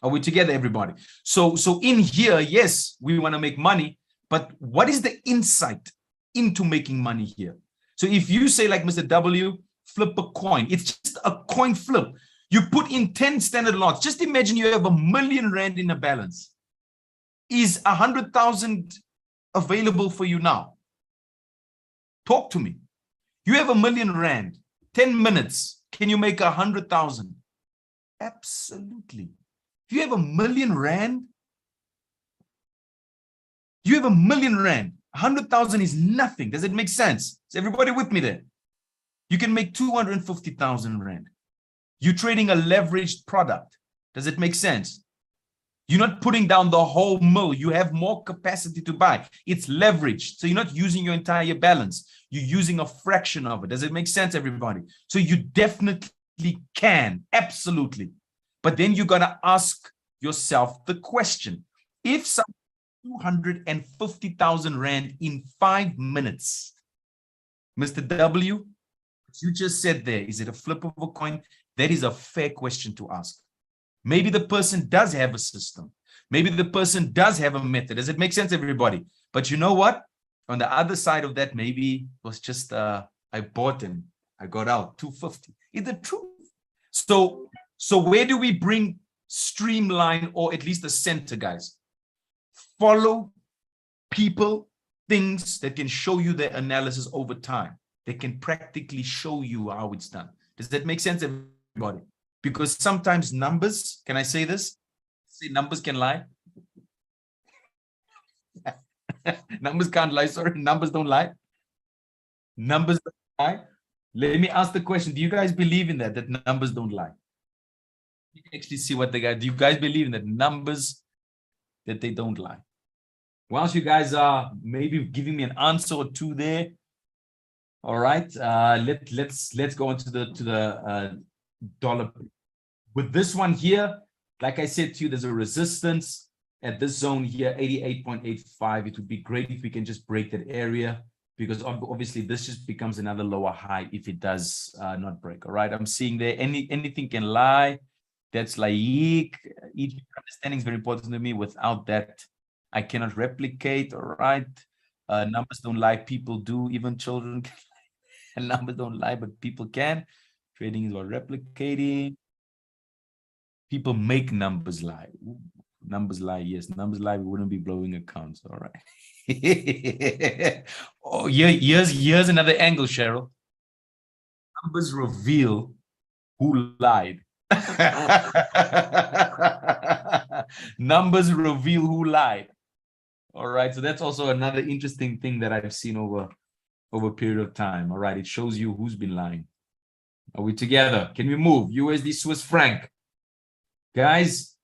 Are we together, everybody? So in here, yes, we want to make money, but what is the insight into making money here? So if you say, like Mr. W, flip a coin, it's just a coin flip. You put in 10 standard lots. Just imagine you have R1 million in a balance. Is 100,000 available for you now? Talk to me. You have R1 million, 10 minutes. Can you make 100,000? Absolutely. If you have R1 million, you have R1 million. 100,000 is nothing. Does it make sense? Is everybody with me there? You can make 250,000 rand. You're trading a leveraged product. Does it make sense? You're not putting down the whole mill. You have more capacity to buy. It's leveraged. So you're not using your entire balance. You're using a fraction of it. Does it make sense, everybody? So you definitely can. Absolutely. But then you got to ask yourself the question. If some 250,000 rand in 5 minutes, Mr. W, you just said there, is it a flip of a coin? That is a fair question to ask. Maybe the person does have a system. Maybe the person does have a method. Does it make sense, everybody? But you know what? On the other side of that, maybe it was just, I bought and I got out 250. It's the truth. So where do we bring streamline, or at least the center, guys? Follow people, things that can show you their analysis over time. They can practically show you how it's done. Does that make sense, everybody? Because sometimes numbers, can I say this? Say numbers can lie. Numbers can't lie, sorry. Numbers don't lie. Numbers don't lie. Let me ask the question. Do you guys believe in that numbers don't lie? You can actually see what the guy, do you guys believe in that numbers, that they don't lie? Whilst you guys are maybe giving me an answer or two there, all right, let's go into the dollar. With this one here, like I said to you, there's a resistance at this zone here, 88.85. It would be great if we can just break that area, because obviously this just becomes another lower high if it does not break. All right, I'm seeing there anything can lie. That's like each understanding is very important to me. Without that, I cannot replicate. All right, numbers don't lie, people do, even children can lie. And numbers don't lie, but people can. Trading is about replicating. People make numbers lie. Ooh, numbers lie, yes, numbers lie. We wouldn't be blowing accounts. All right. Oh, here's another angle, Cheryl. Numbers reveal who lied. Numbers reveal who lied. All right, so that's also another interesting thing that I've seen over a period of time. All right, it shows you who's been lying. Are we together? Can we move? USD Swiss franc. Guys,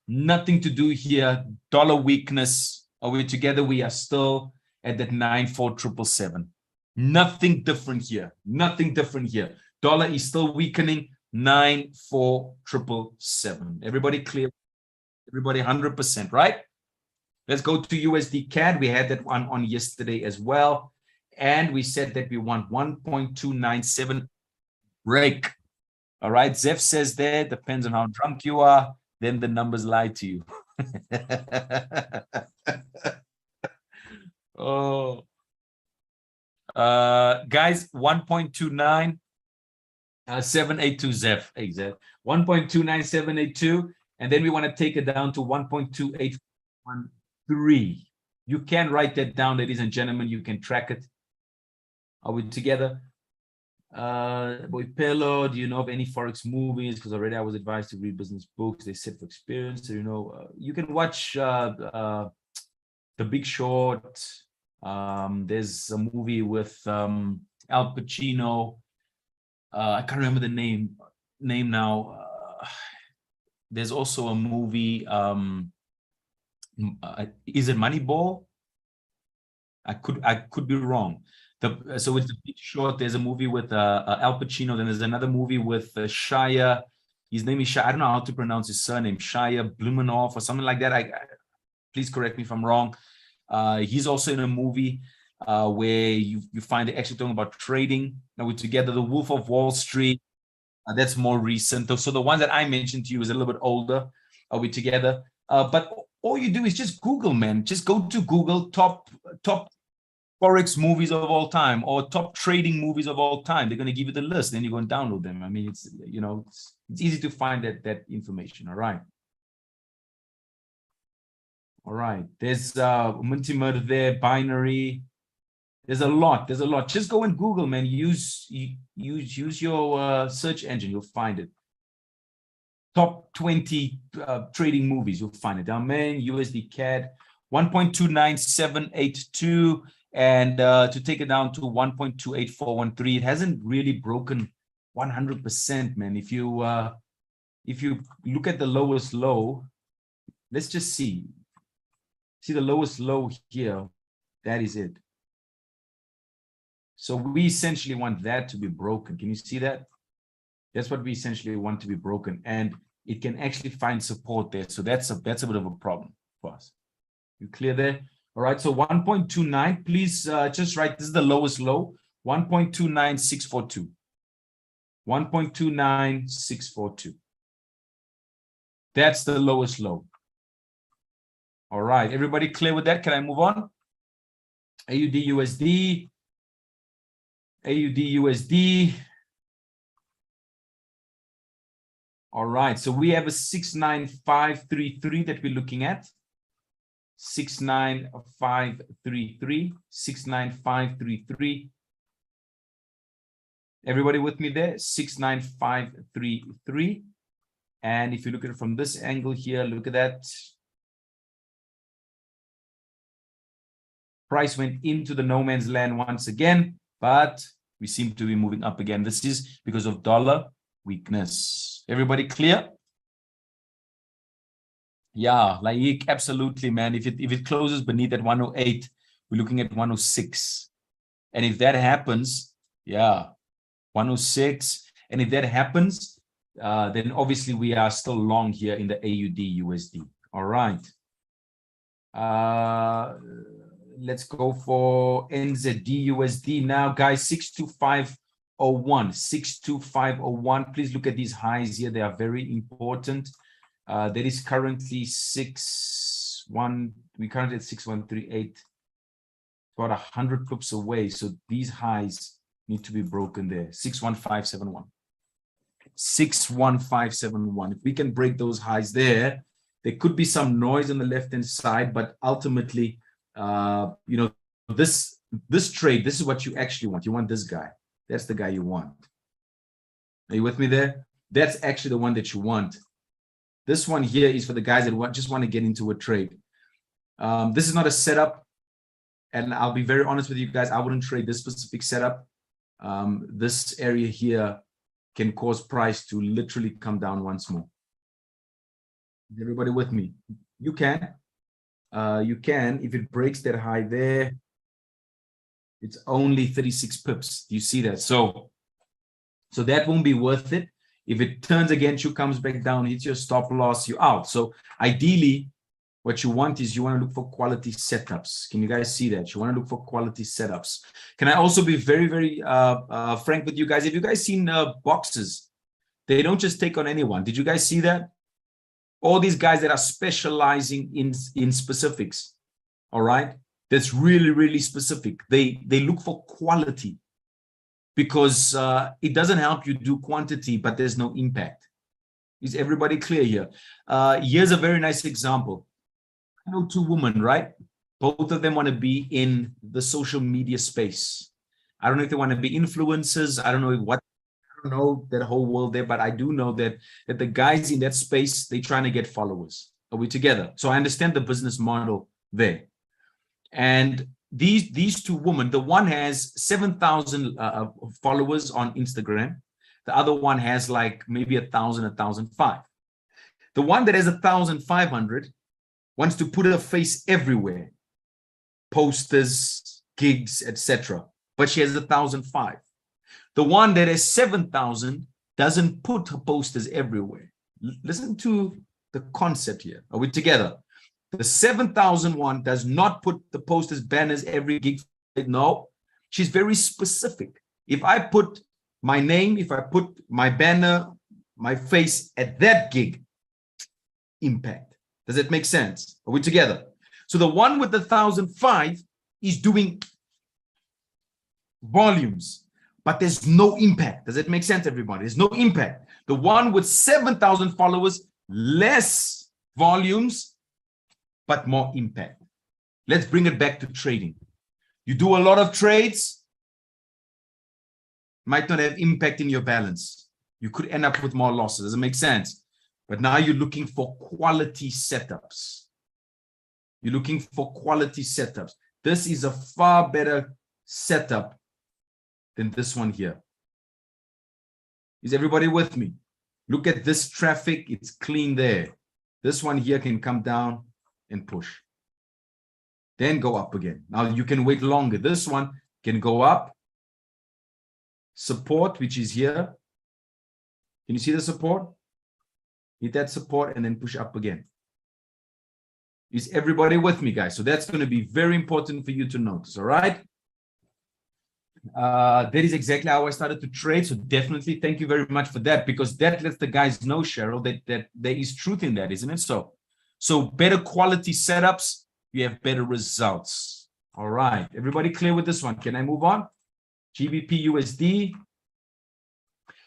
nothing to do here. Dollar weakness. Are we together? We are still at that 94777. Nothing different here. Nothing different here. Dollar is still weakening. 94777. Everybody clear? Everybody 100%, right? Let's go to USD CAD. We had that one on yesterday as well. And we said that we want 1.297 break. All right. Zeph says there, depends on how drunk you are. Then the numbers lie to you. Oh. Guys, 1.29. 782 Zeph. Hey, Zeph. 1.29782. And then we want to take it down to 1.2813. You can write that down, ladies and gentlemen. You can track it. Are we together? Boy Pello, do you know of any Forex movies? Because already I was advised to read business books. They said for experience. So, you can watch The Big Short. There's a movie with Al Pacino. I can't remember the name now. There's also a movie. Is it Moneyball? I could be wrong. So it's The Big Short. There's a movie with Al Pacino. Then there's another movie with Shia. His name is Shia. I don't know how to pronounce his surname. Shia Blumenhoff or something like that. Please correct me if I'm wrong. He's also in a movie where you find they're actually talking about trading. Now we're together. The Wolf of Wall Street. That's more recent. So the one that I mentioned to you is a little bit older. Are we together? But all you do is just Google, man. Just go to Google top Forex movies of all time or top trading movies of all time. They're going to give you the list. Then you're going to download them. I mean, it's, you know, it's easy to find that information. All right. All right. There's multi-murder there, binary. There's a lot. There's a lot. Just go and Google, man. Use your search engine. You'll find it. Top 20 trading movies. You'll find it. Amen. USD CAD 1.29782. And to take it down to 1.28413, it hasn't really broken 100%, man. If you look at the lowest low, let's just see the lowest low here. That is it. So we essentially want that to be broken. Can you see that? That's what we essentially want to be broken, and it can actually find support there. So that's a bit of a problem for us. You clear there? All right, so 1.29, please just write, this is the lowest low, 1.29642. 1.29642. That's the lowest low. All right, everybody clear with that? Can I move on? AUD USD. AUD USD. All right, so we have a 69533 that we're looking at. 69533, 69533. Everybody with me there? 69533. And if you look at it from this angle here, look at that. Price went into the no man's land once again, but we seem to be moving up again. This is because of dollar weakness. Everybody clear? Yeah, like absolutely, man. If it closes beneath at 108, we're looking at 106. And if that happens, yeah, 106. And if that happens, then obviously we are still long here in the AUD USD. All right. Let's go for NZD USD now, guys. 62501. 62501. Please look at these highs here. They are very important. That is currently 61. We're currently at 6138. About 100 pips away. So these highs need to be broken there. 61571. 61571. If we can break those highs there, there could be some noise on the left-hand side, but ultimately, you know, this trade, this is what you actually want. You want this guy. That's the guy you want. Are you with me there? That's actually the one that you want. This one here is for the guys that just want to get into a trade. This is not a setup. And I'll be very honest with you guys. I wouldn't trade this specific setup. This area here can cause price to literally come down once more. Is everybody with me? You can. You can, if it breaks that high there, it's only 36 pips. Do you see that? So that won't be worth it. If it turns against you, comes back down, hits your stop loss, you're out. So ideally, what you want is you want to look for quality setups. Can you guys see that? You want to look for quality setups. Can I also be very, very frank with you guys? Have you guys seen boxes? They don't just take on anyone. Did you guys see that? All these guys that are specializing in specifics, all right? That's really, really specific. They look for quality because it doesn't help you do quantity, but there's no impact. Is everybody clear here? Here's a very nice example. I know two women, right? Both of them want to be in the social media space. I don't know if they want to be influencers. I don't know what. I don't know that whole world there, but I do know that the guys in that space, they're trying to get followers. Are we together? So I understand the business model there. And these two women, the one has 7,000 followers on Instagram. The other one has like maybe 1,000, 1,005. The one that has 1,500 wants to put her face everywhere, posters, gigs, etc. But she has 1,005. The one that has 7,000 doesn't put her posters everywhere. Listen to the concept here. Are we together? The 7,000 one does not put the posters, banners, every gig. No, she's very specific. If I put my name, if I put my banner, my face at that gig, impact. Does that make sense? Are we together? So the one with the 1,005 is doing volumes, but there's no impact. Does that make sense, everybody? There's no impact. The one with 7,000 followers, less volumes, but more impact. Let's bring it back to trading. You do a lot of trades, might not have impact in your balance. You could end up with more losses. Does it make sense? But now you're looking for quality setups. You're looking for quality setups. This is a far better setup than this one here. Is everybody with me? Look at this traffic. It's clean there. This one here can come down and push. Then go up again. Now you can wait longer. This one can go up. Support, which is here. Can you see the support? Hit that support and then push up again. Is everybody with me, guys? So that's going to be very important for you to notice, all right? That is exactly how I started to trade. So definitely thank you very much for that, because that lets the guys know, Cheryl, that there is truth in that, isn't it? So better quality setups, you have better results. All right. Everybody clear with this one? Can I move on? GBP USD.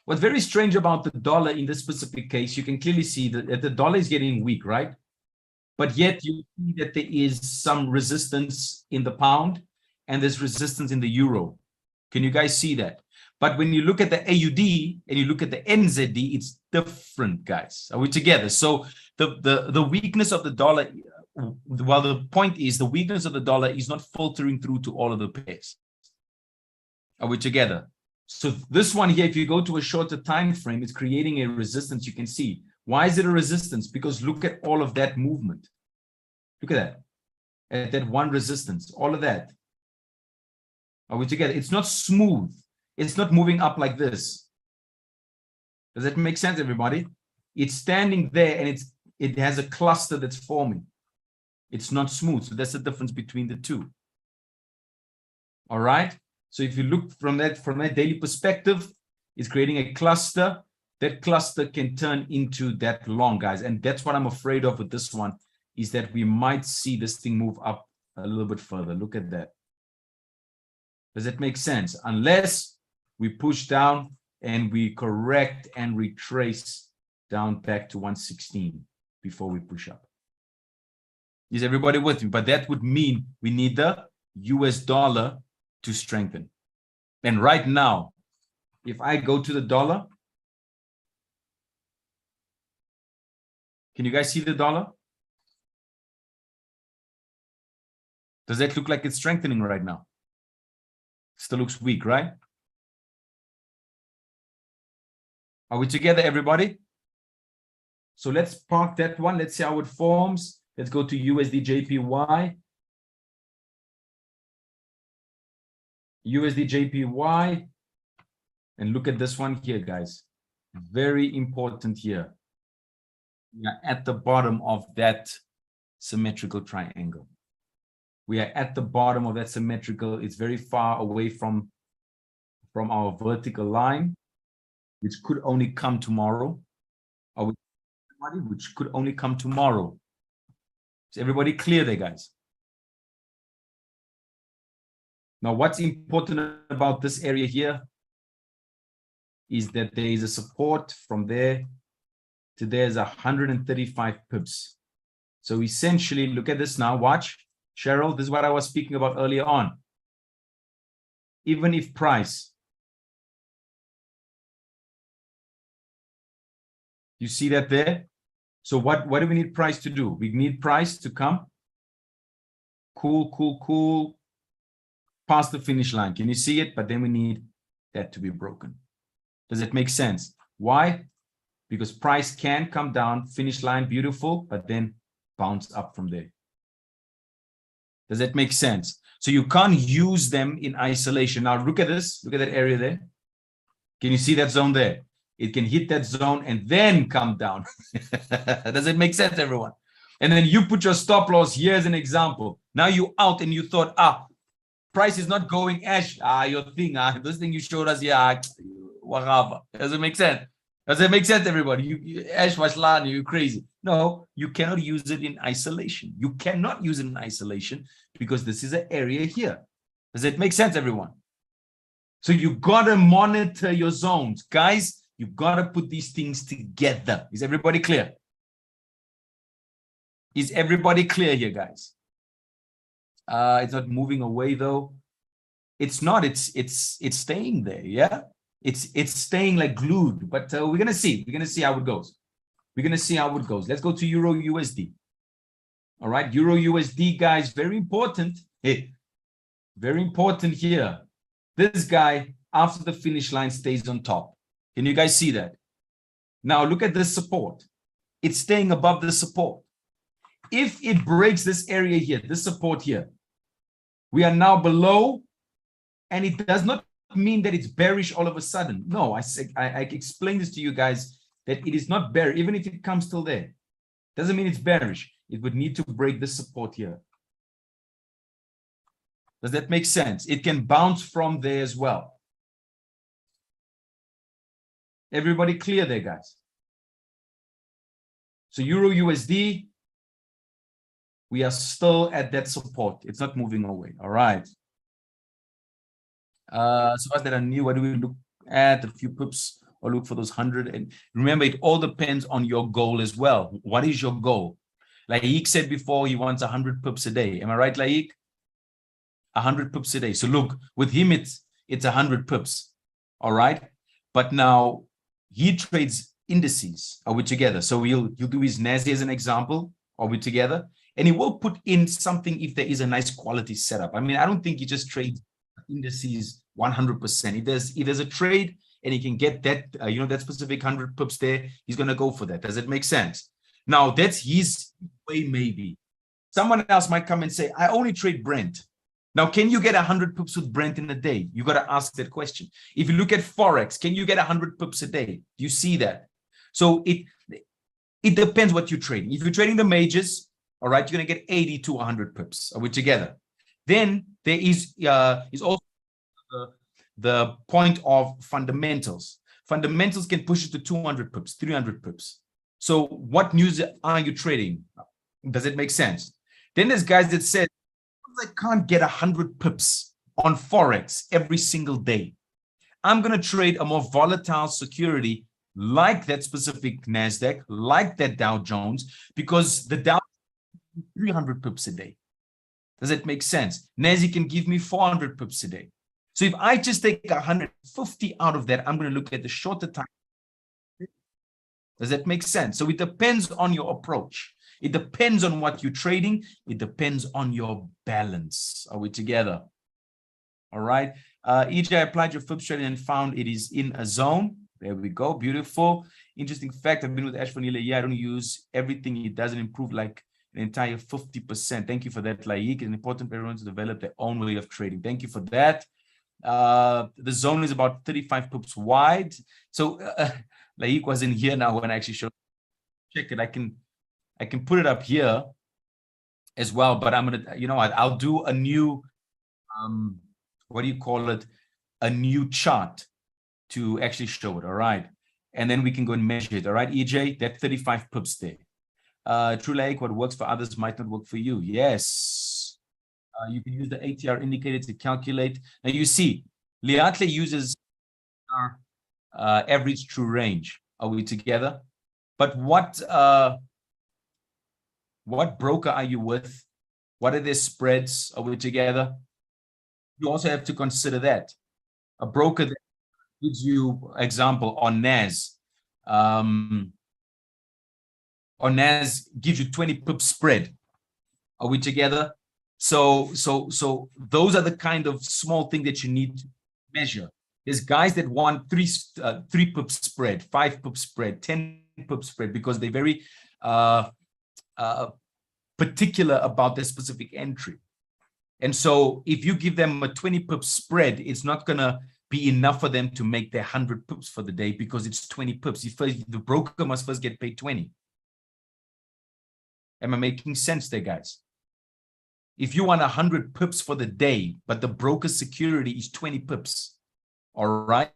What's very strange about the dollar in this specific case, you can clearly see that the dollar is getting weak, right? But yet you see that there is some resistance in the pound and there's resistance in the euro. Can you guys see that? But when you look at the AUD and you look at the NZD, it's different, guys. Are we together? So the weakness of the dollar, well, the point is the weakness of the dollar is not filtering through to all of the pairs. Are we together? So this one here, if you go to a shorter time frame, it's creating a resistance. You can see. Why is it a resistance? Because look at all of that movement. Look at that. At that one resistance, all of that. Are we together? It's not smooth. It's not moving up like this. Does that make sense, everybody? It's standing there and it has a cluster that's forming. It's not smooth. So that's the difference between the two. All right. So if you look from that daily perspective, it's creating a cluster. That cluster can turn into that long, guys. And that's what I'm afraid of with this one, is that we might see this thing move up a little bit further. Look at that. Does that make sense? Unless we push down and we correct and retrace down back to 116 before we push up. Is everybody with me? But that would mean we need the US dollar to strengthen. And right now, if I go to the dollar, can you guys see the dollar? Does that look like it's strengthening right now? Still looks weak, right? Are we together, everybody? So let's park that one. Let's see how it forms. Let's go to USD JPY. USD JPY. And look at this one here, guys. Very important here. We are at the bottom of that symmetrical triangle. We are at the bottom of that symmetrical. It's very far away from our vertical line, which could only come tomorrow. Which could only come tomorrow. Is everybody clear there, guys? Now, what's important about this area here is that there is a support from there to there's 135 pips. So essentially, look at this now. Watch. Cheryl, this is what I was speaking about earlier on. Even if price, you see that there? So what do we need price to do? We need price to come cool past the finish line. Can you see it? But then we need that to be broken. Does it make sense? Why? Because price can come down, finish line, beautiful, but then bounce up from there. Does that make sense? So you can't use them in isolation. Now look at this. Look at that area there. Can you see that zone there? It can hit that zone and then come down. Does it make sense, everyone? And then you put your stop loss here as an example. Now you out and you thought, price is not going, Ash. Your thing, this thing you showed us, whatever. Does it make sense? Does it make sense, everybody? Ash Washlan, you crazy. No, you cannot use it in isolation. You cannot use it in isolation because this is an area here. Does it make sense, everyone? So you got to monitor your zones. Guys, you got to put these things together. Is everybody clear? Is everybody clear here, guys? It's not moving away though. It's not. It's staying there. Yeah, it's staying like glued. But we're gonna see. We're gonna see how it goes. We're gonna see how it goes. Let's go to Euro USD. All right, Euro USD, guys. Very important. Hey, very important here. This guy after the finish line stays on top. Can you guys see that? Now look at this support. It's staying above the support. If it breaks this area here, this support here, we are now below, and it does not mean that it's bearish all of a sudden. No, I explained this to you guys that it is not bearish, even if it comes till there. Doesn't mean it's bearish. It would need to break this support here. Does that make sense? It can bounce from there as well. Everybody clear there, guys? So Euro USD, we are still at that support. It's not moving away. All right. So as that are new, what do we look at? A few pips or look for those 100? And remember, it all depends on your goal as well. What is your goal? Laik said before, he wants 100 pips a day. Am I right, Laik? 100 pips a day. So look, with him, it's 100 pips. All right. But now he trades indices. Are we together? So he'll do his NASDAQ as an example. Are we together? And he will put in something if there is a nice quality setup. I mean, I don't think he just trades indices 100%. If there's a trade and he can get that, that specific 100 pips there, he's going to go for that. Does it make sense? Now, that's his way, maybe. Someone else might come and say, I only trade Brent. Now, can you get 100 pips with Brent in a day? You got to ask that question. If you look at Forex, can you get 100 pips a day? Do you see that? So it depends what you're trading. If you're trading the majors, all right, you're going to get 80 to 100 pips. Are we together? Then there is also the point of fundamentals. Fundamentals can push it to 200 pips, 300 pips. So what news are you trading? Does it make sense? Then there's guys that said, I can't get 100 pips on Forex every single day. I'm going to trade a more volatile security like that specific NASDAQ, like that Dow Jones, because the Dow 300 pips a day. Does it make sense? NASDAQ can give me 400 pips a day. So if I just take 150 out of that, I'm going to look at the shorter time. Does that make sense? So it depends on your approach. It depends on what you're trading. It depends on your balance. Are we together? All right. EJ, applied your flip strategy and found it is in a zone. There we go. Beautiful. Interesting fact. I've been with Ash for nearly a year. I don't use everything. It doesn't improve like an entire 50%. Thank you for that, Laik. It's important for everyone to develop their own way of trading. Thank you for that. The zone is about 35 pips wide. So Laik wasn't here now when I actually showed. Check it. I can put it up here as well, but I'm gonna, I'll do a new, what do you call it? A new chart to actually show it. All right. And then we can go and measure it. All right, EJ, that 35 pips there. True Lake, what works for others might not work for you. Yes. You can use the ATR indicator to calculate. Now you see, Liatle uses our average true range. Are we together? But what broker are you with? What are their spreads? Are we together? You also have to consider that. A broker that gives you, example, on NAS. On NAS gives you 20 pip spread. Are we together? So those are the kind of small thing that you need to measure. There's guys that want 3 pip spread, 5 pip spread, 10 pip spread, because they're very particular about their specific entry. And so if you give them a 20 pip spread, it's not going to be enough for them to make their 100 pips for the day because it's 20 pips. The broker must first get paid 20. Am I making sense there, guys? If you want 100 pips for the day, but the broker security is 20 pips, all right?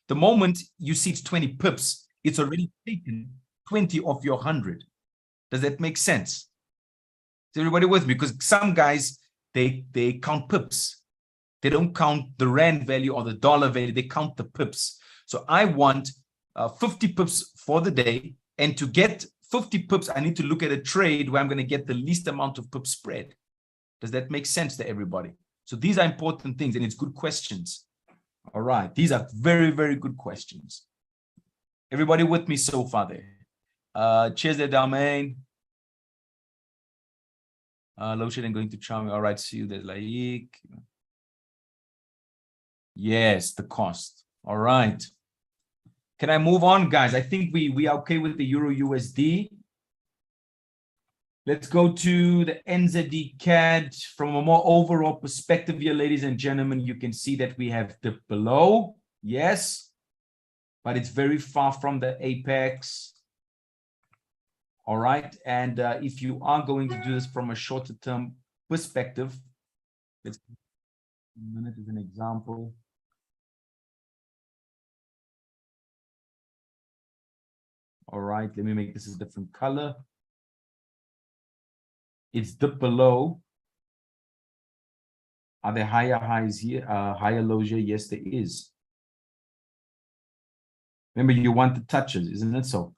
The moment you see it's 20 pips, it's already taken 20 of your 100. Does that make sense? Is everybody with me? Because some guys, they count pips. They don't count the rand value or the dollar value. They count the pips. So I want 50 pips for the day. And to get 50 pips, I need to look at a trade where I'm going to get the least amount of pip spread. Does that make sense to everybody? So these are important things, and it's good questions. All right. These are very, very good questions. Everybody with me so far there? Cheers there, Dalmain. Load shedding going to charm. All right. See you there, Laik. Yes, the cost. All right. Can I move on, guys? I think we are okay with the Euro USD. Let's go to the NZD CAD from a more overall perspective here, ladies and gentlemen. You can see that we have dipped below. Yes, but it's very far from the apex. All right. And if you are going to do this from a shorter term perspective, let's a minute as an example. All right, let me make this a different color. It's dipped below. Are there higher highs here? Higher lows here? Yes, there is. Remember, you want the touches, isn't it so?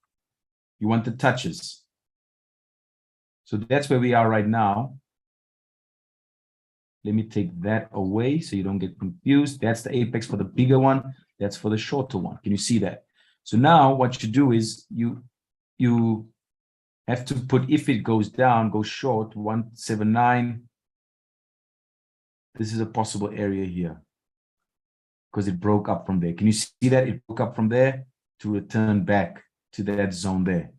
You want the touches. So that's where we are right now. Let me take that away so you don't get confused. That's the apex for the bigger one. That's for the shorter one. Can you see that? So now what you do is you have to put, if it goes down, go short, 179. This is a possible area here because it broke up from there. Can you see that? It broke up from there to return back to that zone there.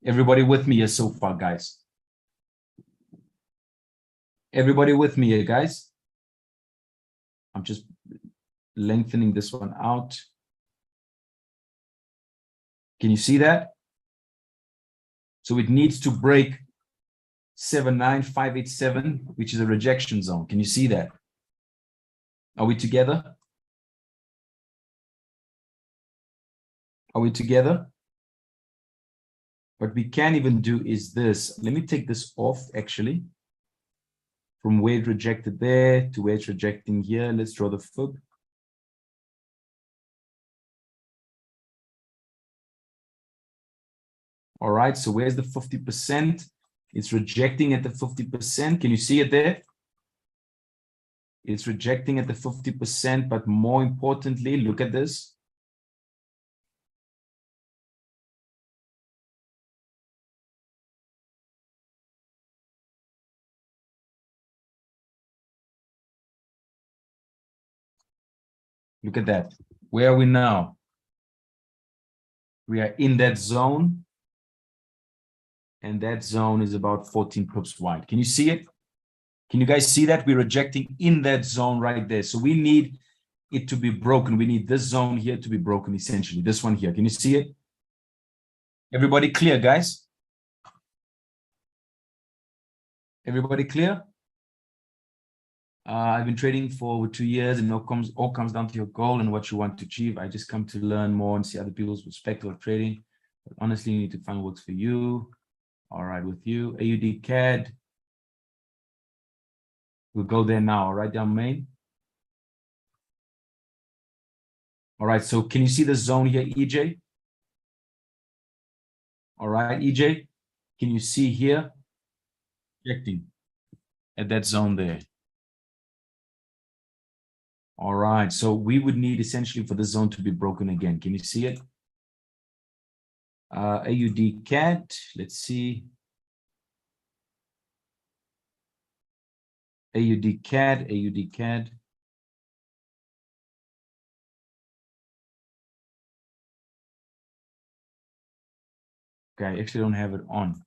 Everybody with me here so far, guys? Everybody with me here, guys? I'm just lengthening this one out. Can you see that? So it needs to break 79587, which is a rejection zone. Can you see that? Are we together? Are we together? What we can even do is this. Let me take this off, actually. From where it rejected there to where it's rejecting here. Let's draw the fib. All right, so where's the 50%? It's rejecting at the 50%. Can you see it there? It's rejecting at the 50%, but more importantly, look at this. Look at that. Where are we now? We are in that zone. And that zone is about 14 pips wide. Can you see it? Can you guys see that? We're rejecting in that zone right there. So we need it to be broken. We need this zone here to be broken, essentially. This one here. Can you see it? Everybody clear, guys? Everybody clear? I've been trading for over 2 years, and it all comes down to your goal and what you want to achieve. I just come to learn more and see other people's perspective of trading. But honestly, you need to find what works for you. All right, with you, AUD CAD. We'll go there now. All right, down main. All right, so can you see the zone here, EJ? All right, EJ, can you see here? Rejecting at that zone there. All right, so we would need essentially for the zone to be broken again. Can you see it? AUD CAD, let's see. AUD CAD, AUD CAD. Okay, I actually don't have it on.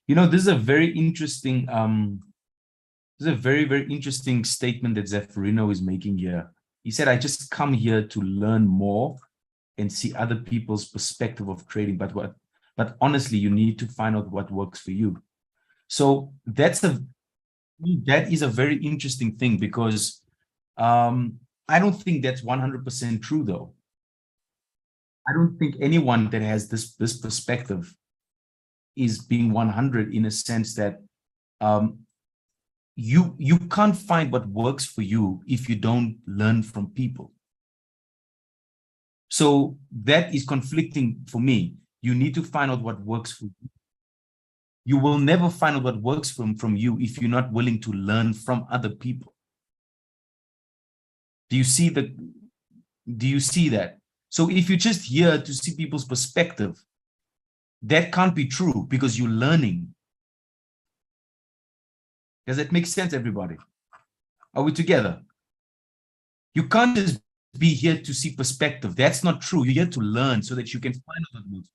You know, this is a very interesting, this is a very, very interesting statement that Zaffarino is making here. He said, I just come here to learn more and see other people's perspective of trading. But honestly, you need to find out what works for you. So that is a very interesting thing, because I don't think that's 100% true, though. I don't think anyone that has this perspective is being 100, in a sense that you can't find what works for you if you don't learn from people. So that is conflicting for me. You need to find out what works for you. You will never find out what works from you if you're not willing to learn from other people. Do you see that? So if you're just here to see people's perspective, that can't be true, because you're learning. Does that make sense, everybody? Are we together? You can't just be here to see perspective. That's not true. You're here to learn so that you can find out what moves.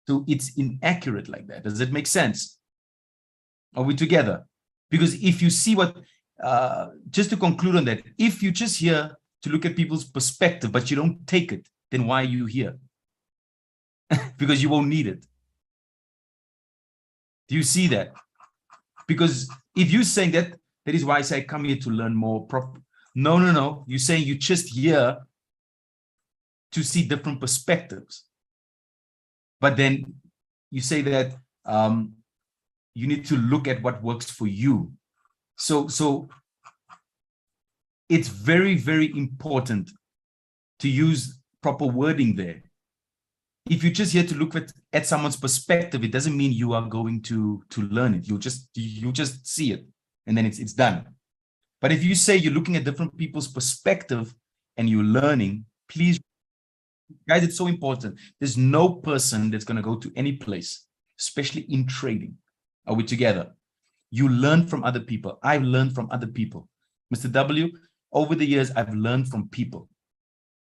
So it's inaccurate like that. Does it make sense? Are we together? Because if you see just to conclude on that, if you're just here to look at people's perspective, but you don't take it, then why are you here? Because you won't need it. Do you see that? Because if you're saying that is why I say come here to learn more. No. You're saying you're just here to see different perspectives. But then you say that you need to look at what works for you. So it's very, very important to use proper wording there. If you're just here to look at someone's perspective, it doesn't mean you are going to learn it. You'll just see it, and then it's done. But if you say you're looking at different people's perspective and you're learning, please, guys, it's so important. There's no person that's going to go to any place, especially in trading. Are we together? You learn from other people. I've learned from other people. Mr. W, over the years, I've learned from people.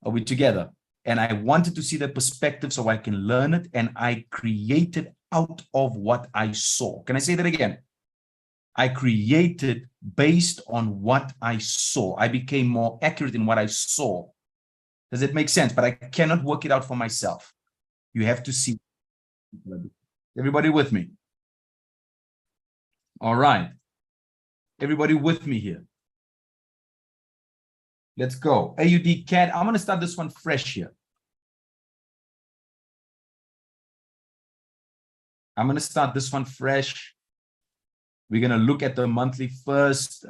Are we together? And I wanted to see their perspective so I can learn it, and I created out of what I saw. Can I say that again? I created based on what I saw. I became more accurate in what I saw. Does it make sense? But I cannot work it out for myself. You have to see. Everybody with me? All right. Everybody with me here? Let's go. AUD CAD. I'm going to start this one fresh here. I'm going to start this one fresh. We're going to look at the monthly first.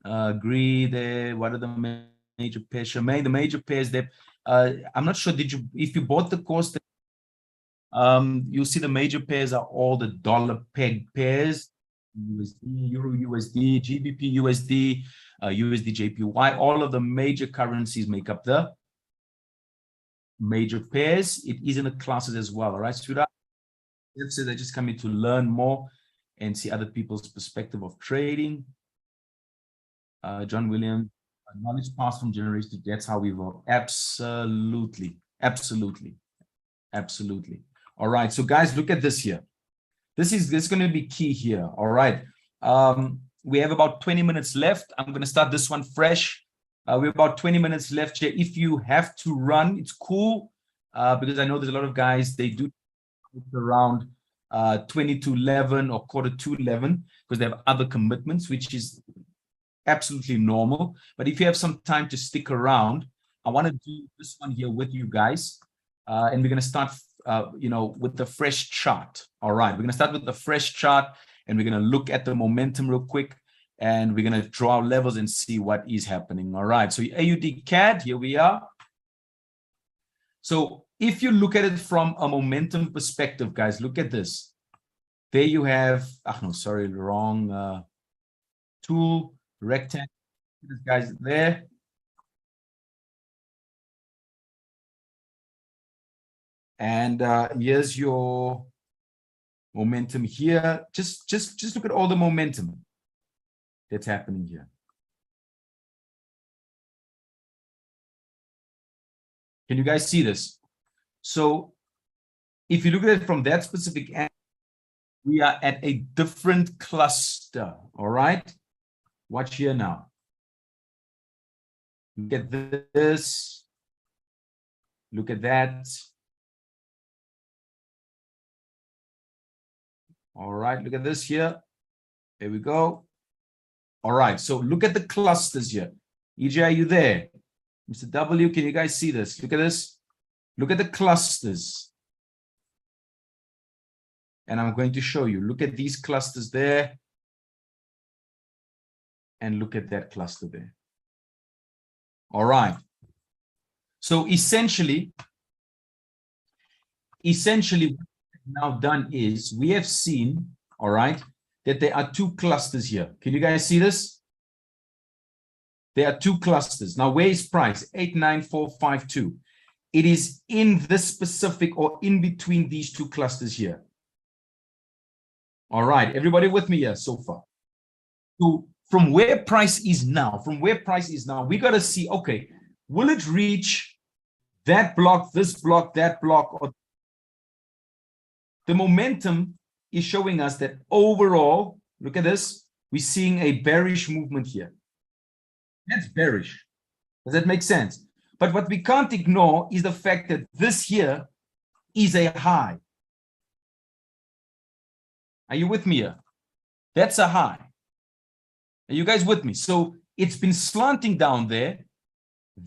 Agree there. What are the major pairs? Shemaine, the major pairs there. I'm not sure. If you bought the course, you'll see the major pairs are all the dollar peg pairs. USD, Euro USD, GBP USD, USD JPY. All of the major currencies make up the major pairs. It is in the classes as well. All right, sweetheart. It says I just come here to learn more and see other people's perspective of trading. John Williams, knowledge passed from generation to that's how we vote. Absolutely. All right, so guys, look at this here. This is going to be key here. All right. We have about 20 minutes left. I'm going to start this one fresh. We have about 20 minutes left here. If you have to run, it's cool, because I know there's a lot of guys, they do around 20 to 11 or quarter to 11 because they have other commitments, which is absolutely normal. But if you have some time to stick around, I want to do this one here with you guys. And we're going to start with the fresh chart. All right, we're going to start with the fresh chart, and we're going to look at the momentum real quick, and we're going to draw levels and see what is happening. All right, so AUD CAD, here we are. So if you look at it from a momentum perspective, guys, look at this. There you have, wrong tool, rectangle. This guy's there. And here's your momentum here. Just look at all the momentum that's happening here. Can you guys see this? So if you look at it from that specific angle, we are at a different cluster. All right. Watch here now. Look at this. Look at that. All right, look at this here. There we go. All right, so look at the clusters here. EJ, are you there? Mr. W, can you guys see this? Look at this. Look at the clusters. And I'm going to show you. Look at these clusters there. And look at that cluster there. All right. So essentially, what we've now done is we have seen, all right, that there are two clusters here. Can you guys see this? There are two clusters. Now, where is price? 89452. It is in this specific or in between these two clusters here. All right, everybody with me here so far? So from where price is now, we got to see, okay, will it reach that block, this block, that block? Or the momentum is showing us that overall, look at this, we're seeing a bearish movement here. That's bearish. Does that make sense? But what we can't ignore is the fact that this here is a high. Are you with me here? That's a high. Are you guys with me? So it's been slanting down there.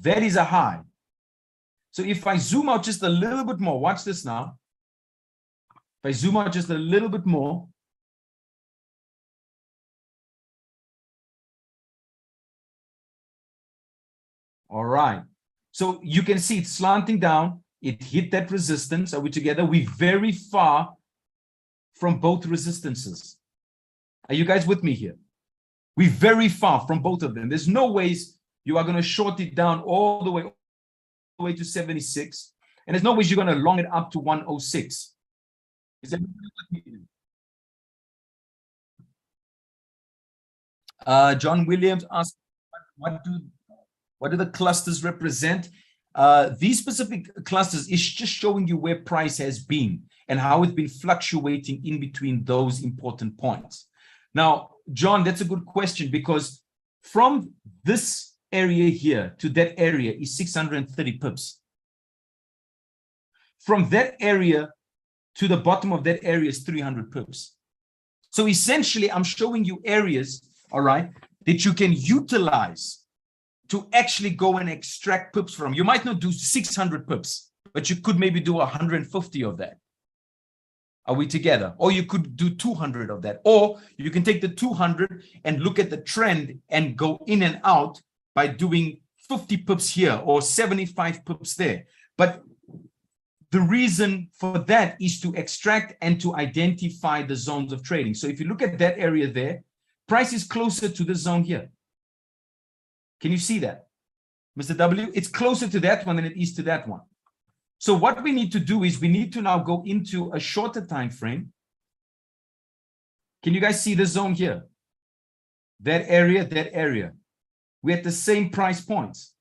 That is a high. So if I zoom out just a little bit more, watch this now. If I zoom out just a little bit more, all right. So you can see it's slanting down. It hit that resistance. Are we together? We're very far from both resistances. Are you guys with me here? We're very far from both of them. There's no ways you are going to short it down all the way to 76. And there's no ways you're going to long it up to 106. Is everybody with me? John Williams asked, what do the clusters represent? These specific clusters is just showing you where price has been and how it's been fluctuating in between those important points. Now, John, that's a good question, because from this area here to that area is 630 pips. From that area to the bottom of that area is 300 pips. So essentially, I'm showing you areas, all right, that you can utilize to actually go and extract pips from. You might not do 600 pips, but you could maybe do 150 of that. Are we together? Or you could do 200 of that. Or you can take the 200 and look at the trend and go in and out by doing 50 pips here or 75 pips there. But the reason for that is to extract and to identify the zones of trading. So if you look at that area there, price is closer to the zone here. Can you see that, Mr. W? It's closer to that one than it is to that one. So what we need to do is we need to now go into a shorter time frame. Can you guys see the zone here? That area, that area. We're at the same price points.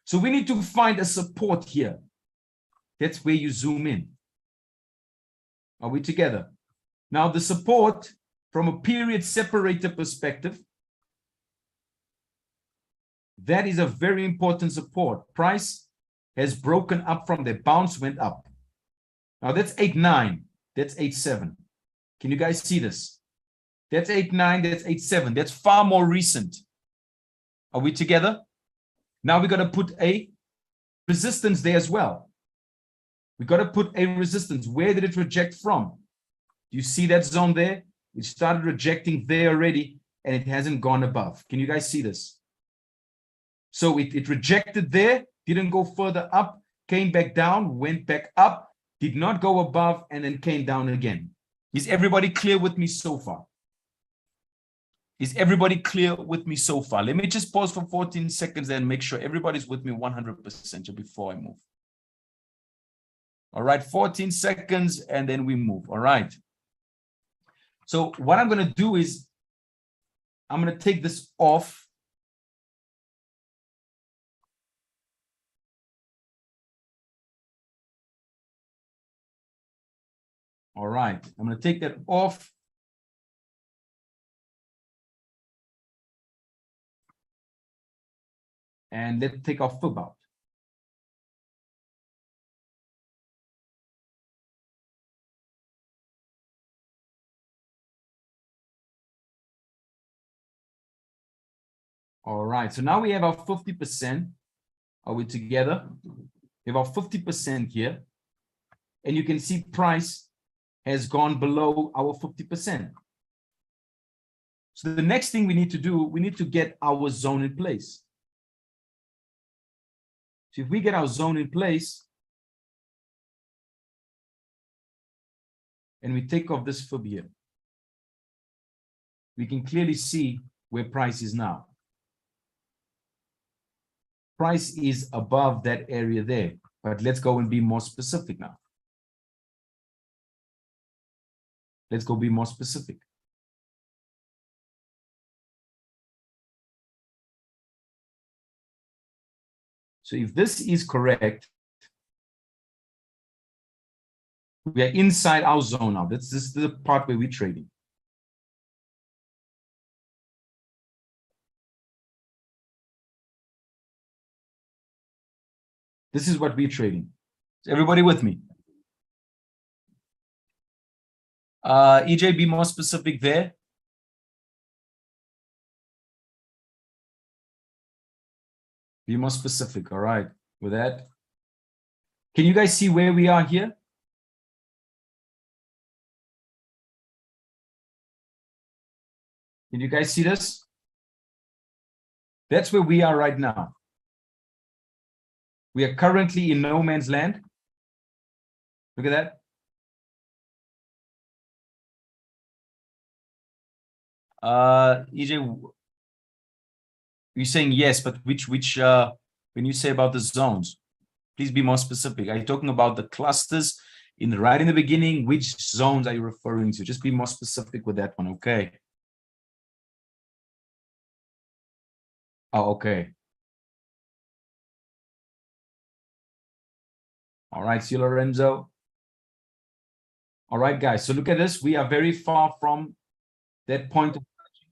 So we need to find a support here. That's where you zoom in. Are we together? Now the support from a period separator perspective, that is a very important support. Price has broken up from the bounce, went up. Now that's 8.9, that's 8.7. Can you guys see this? That's 8.9, that's 8.7. That's far more recent. Are we together? Now we got to put a resistance there as well. We got to put a resistance. Where did it reject from? Do you see that zone there? It started rejecting there already, and it hasn't gone above. Can you guys see this? So it rejected there, didn't go further up, came back down, went back up, did not go above, and then came down again. Is everybody clear with me so far? Is everybody clear with me so far? Let me just pause for 14 seconds and make sure everybody's with me 100% before I move. All right, 14 seconds, and then we move. All right. So what I'm going to do is I'm going to take this off. All right, I'm going to take that off. And let's take our fib out. All right, so now we have our 50%. Are we together? We have our 50% here. And you can see price has gone below our 50%. So the next thing we need to do, we need to get our zone in place. So if we get our zone in place, and we take off this fib here, we can clearly see where price is now. Price is above that area there, but let's go and be more specific now. Let's go be more specific. So if this is correct, we are inside our zone now. This is the part where we're trading. This is what we're trading. Is everybody with me? EJ, be more specific there. Be more specific, all right, with that. Can you guys see where we are here? Can you guys see this? That's where we are right now. We are currently in no man's land. Look at that. EJ, you're saying yes, but which when you say about the zones, please be more specific. Are you talking about the clusters right in the beginning? Which zones are you referring to? Just be more specific with that one, okay? Oh, okay. All right, see you, Lorenzo. All right, guys, so look at this. We are very far from that point of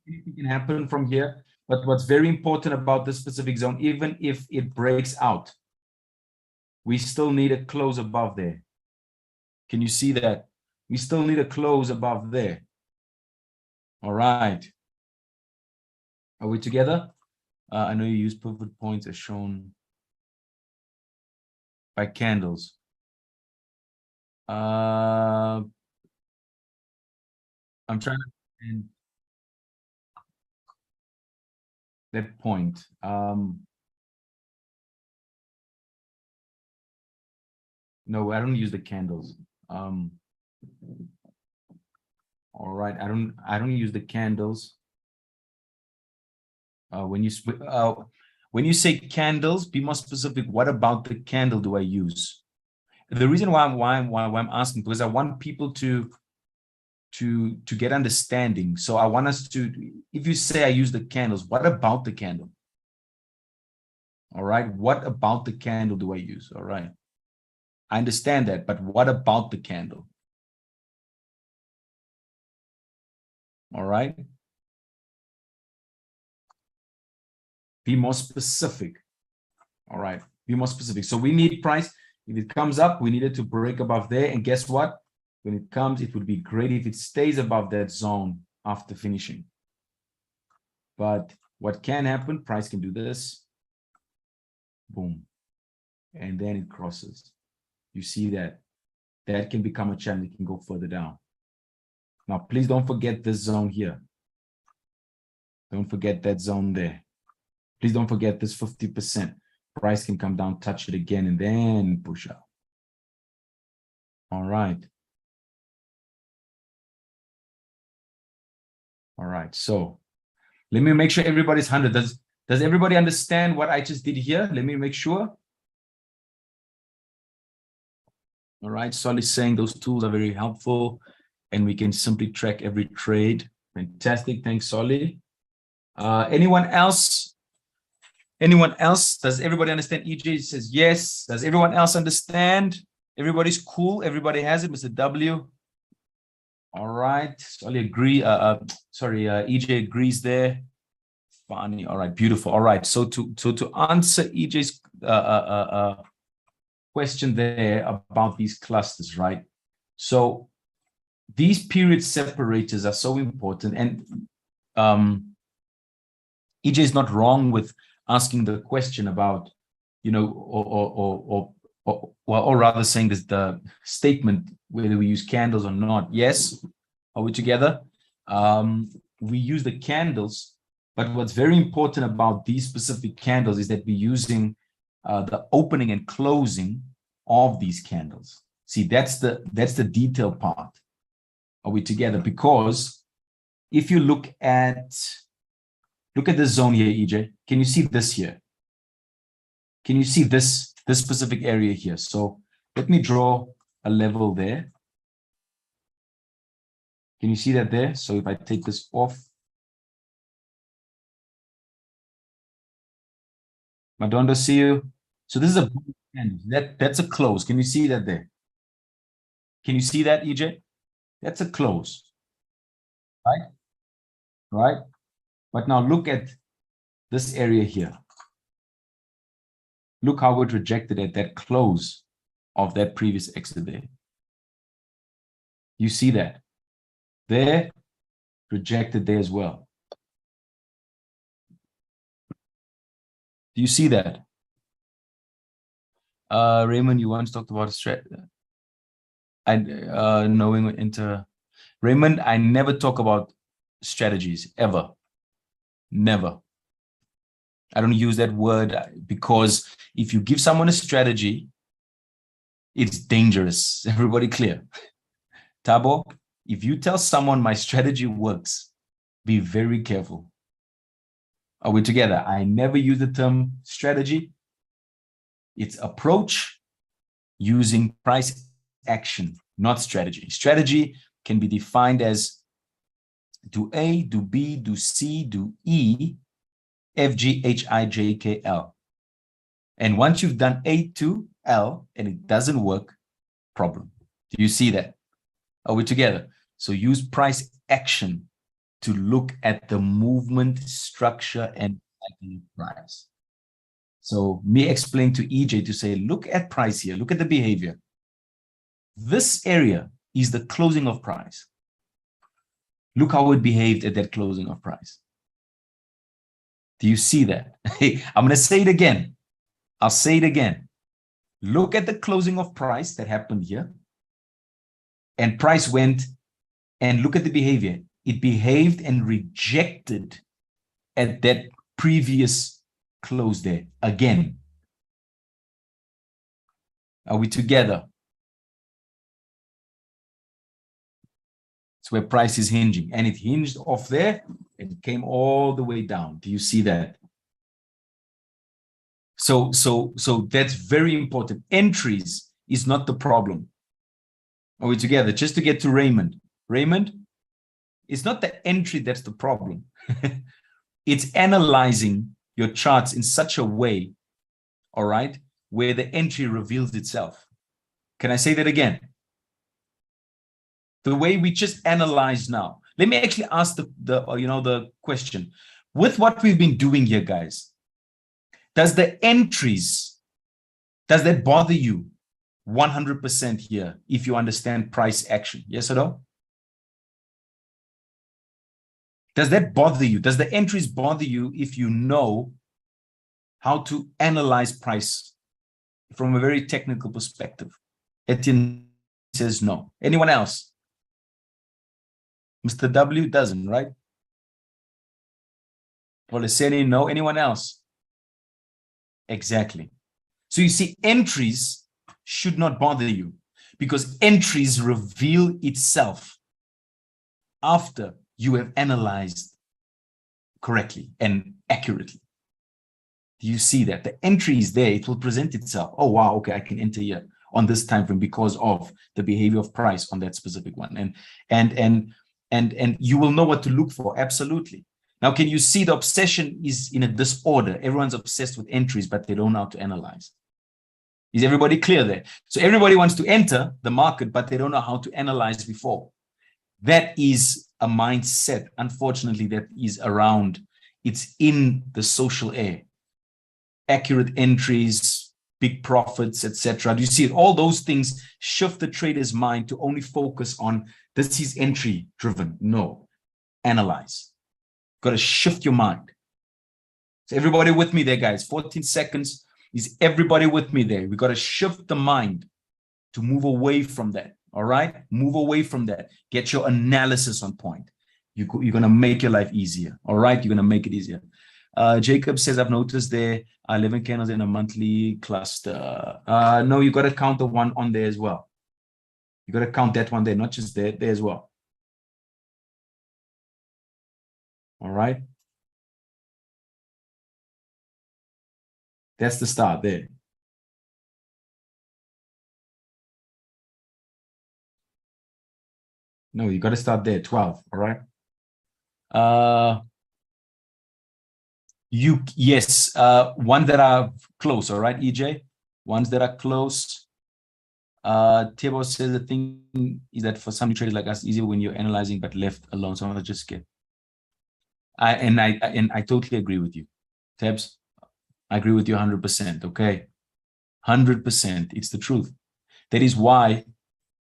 it can happen from here. But what's very important about this specific zone, even if it breaks out, we still need a close above there. Can you see that? We still need a close above there. All right. Are we together? I know you use pivot points as shown by candles. I'm trying to find that point. No, I don't use the candles. All right, I don't use the candles. When you say candles, be more specific. What about the candle do I use? The reason why I'm asking, because I want people to get understanding. So I want us to, if you say I use the candles, what about the candle? All right, what about the candle do I use? All right, I understand that, but what about the candle? All right. Be more specific. All right, be more specific. So we need price. If it comes up, we need it to break above there. And guess what? When it comes, it would be great if it stays above that zone after finishing. But what can happen, price can do this. Boom. And then it crosses. You see that? That can become a channel. It can go further down. Now, please don't forget this zone here. Don't forget that zone there. Please don't forget this 50%. Price can come down, touch it again, and then push up. All right. All right. So let me make sure everybody's 100. Does everybody understand what I just did here? Let me make sure. All right. Solly's saying those tools are very helpful and we can simply track every trade. Fantastic. Thanks, Solly. Anyone else? Anyone else? Does everybody understand? EJ says yes. Does everyone else understand? Everybody's cool. Everybody has it. Mr. W. All right. Solly agree. EJ agrees there. Funny. All right. Beautiful. All right. So to answer EJ's question there about these clusters, right? So these period separators are so important, and EJ is not wrong with asking the question about, you know, or rather saying this, the statement, whether we use candles or not. Yes, are we together? We use the candles, but what's very important about these specific candles is that we're using the opening and closing of these candles. See, that's the detail part. Are we together? Because if you look at the zone here, EJ, can you see this here? Can you see this specific area here? So let me draw a level there. Can you see that there? So if I take this off, Madonda, see you. So this is a that's a close. Can you see that there? Can you see that, EJ? That's a close, right? Right. But now look at this area here. Look how it rejected at that close of that previous exit there. You see that? There, rejected there as well. Do you see that? Raymond, you once talked about a strat. Knowing into Raymond, I never talk about strategies ever. Never. I don't use that word because if you give someone a strategy, it's dangerous. Everybody clear? Tabo, if you tell someone my strategy works, be very careful. Are we together? I never use the term strategy. It's approach using price action, not strategy. Strategy can be defined as do A, do B, do C, do E, F, G, H, I, J, K, L. And once you've done A to L and it doesn't work, problem. Do you see that? Are we together? So use price action to look at the movement, structure, and price. So me explain to EJ to say, look at price here, look at the behavior. This area is the closing of price. Look how it behaved at that closing of price. Do you see that? I'm going to say it again. I'll say it again. Look at the closing of price that happened here. And price went, and look at the behavior. It behaved and rejected at that previous close there again. Are we together? It's where price is hinging, and it hinged off there and it came all the way down. Do you see that? So that's very important. Entries is not the problem. Are we together? Just to get to Raymond. Raymond, it's not the entry that's the problem. It's analyzing your charts in such a way, all right, where the entry reveals itself. Can I say that again? The way we just analyze now. Let me actually ask the question. With what we've been doing here, guys, does the entries, does that bother you 100% here if you understand price action? Yes or no? Does that bother you? Does the entries bother you if you know how to analyze price from a very technical perspective? Etienne says no. Anyone else? Mr. W doesn't, right? Poliseni, no. Anyone else? Exactly. So you see, entries should not bother you because entries reveal itself after you have analyzed correctly and accurately. Do you see that? The entry is there. It will present itself. Oh, wow. Okay, I can enter here on this time frame because of the behavior of price on that specific one. And you will know what to look for. Absolutely. Now, can you see the obsession is in a disorder? Everyone's obsessed with entries, but they don't know how to analyze. Is everybody clear there? So everybody wants to enter the market, but they don't know how to analyze before. That is a mindset, unfortunately, that is around. It's in the social air. Accurate entries, big profits, etc. Do you see it? All those things shift the trader's mind to only focus on this is entry driven. No, analyze. Got to shift your mind. So everybody with me there, guys. 14 seconds. Is everybody with me there? We got to shift the mind to move away from that. All right? Move away from that. Get your analysis on point. You're going to make your life easier. All right? You're going to make it easier. Jacob says, I've noticed there are 11 candles in a monthly cluster. No, you got to count the one on there as well. You got to count that one there, not just there as well. All right? That's the start there. No, you got to start there, 12. All right? Yes, ones that are close. All right, EJ? Ones that are close. Tebo says the thing is that for some traders like us, easier when you're analyzing but left alone. So I'm just skip. I totally agree with you, Tebs. I agree with you 100%. Okay, 100%. It's the truth. That is why,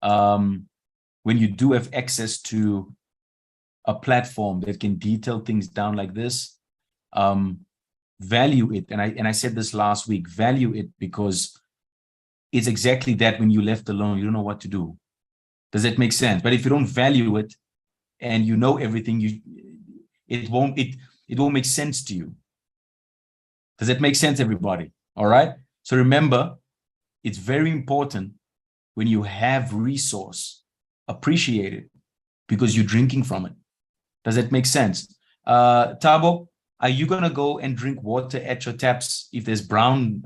when you do have access to a platform that can detail things down like this, value it. And I said this last week. Value it, because it's exactly that. When you're left alone, you don't know what to do. Does that make sense? But if you don't value it and you know everything, it won't make sense to you. Does that make sense, everybody? All right. So remember, it's very important when you have resource, appreciate it, because you're drinking from it. Does that make sense? Tabo, are you gonna go and drink water at your taps if there's brown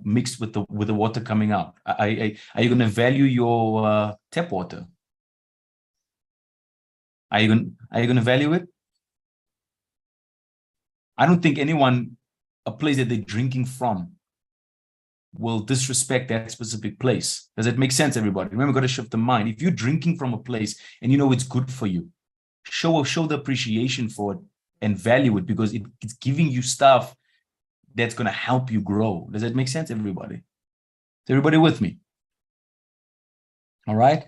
mixed with the water coming out? Are you gonna value your tap water? Are you gonna value it? I don't think anyone, a place that they're drinking from, will disrespect that specific place. Does it make sense, everybody? Remember, got to shift the mind. If you're drinking from a place and you know it's good for you, show the appreciation for it and value it, because it's giving you stuff that's going to help you grow. Does that make sense, everybody? Is everybody with me? All right.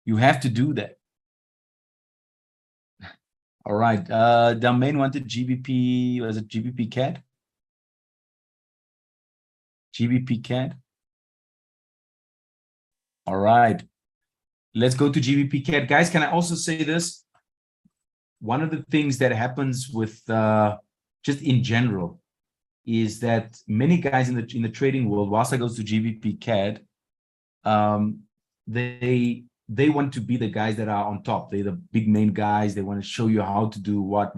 You have to do that. All right. Domain wanted GBP. Was it GBP CAD? GBP CAD. All right. Let's go to GBP CAD. Guys, can I also say this? One of the things that happens with just in general is that many guys in the trading world, whilst I goes to GBP CAD, they want to be the guys that are on top. They're the big main guys. They want to show you how to do what.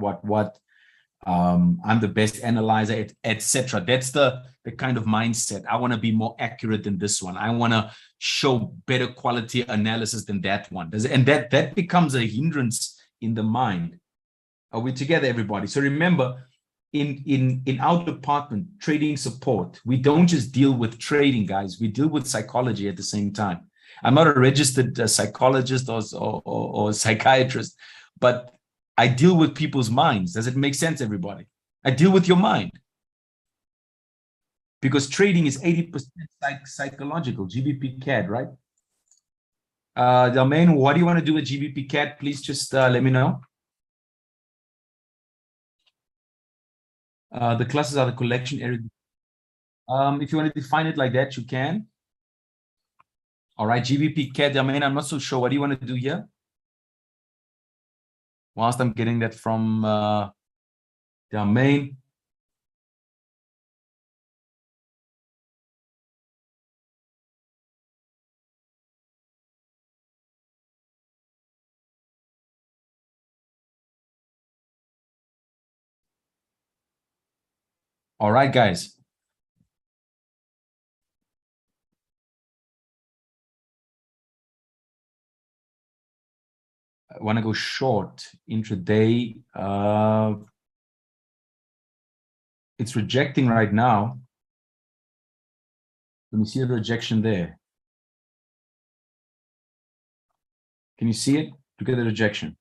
I'm the best analyzer, etc. That's the kind of mindset. I want to be more accurate than this one. I want to show better quality analysis than that one. And that becomes a hindrance in the mind. Are we together, everybody? So remember, in our department, trading support, we don't just deal with trading, guys. We deal with psychology at the same time. I'm not a registered psychologist or psychiatrist, but I deal with people's minds. Does it make sense, everybody? I deal with your mind. Because trading is 80% psychological, GBP CAD, right? Delmain, what do you want to do with GBP CAD? Please just let me know. The classes are the collection area. If you want to define it like that, you can. All right, GBP CAD, Delmain, I'm not so sure. What do you want to do here? Whilst I'm getting that from Delmain. All right, guys. I want to go short intraday. It's rejecting right now. Let me see the rejection there. Can you see it? Look at the rejection.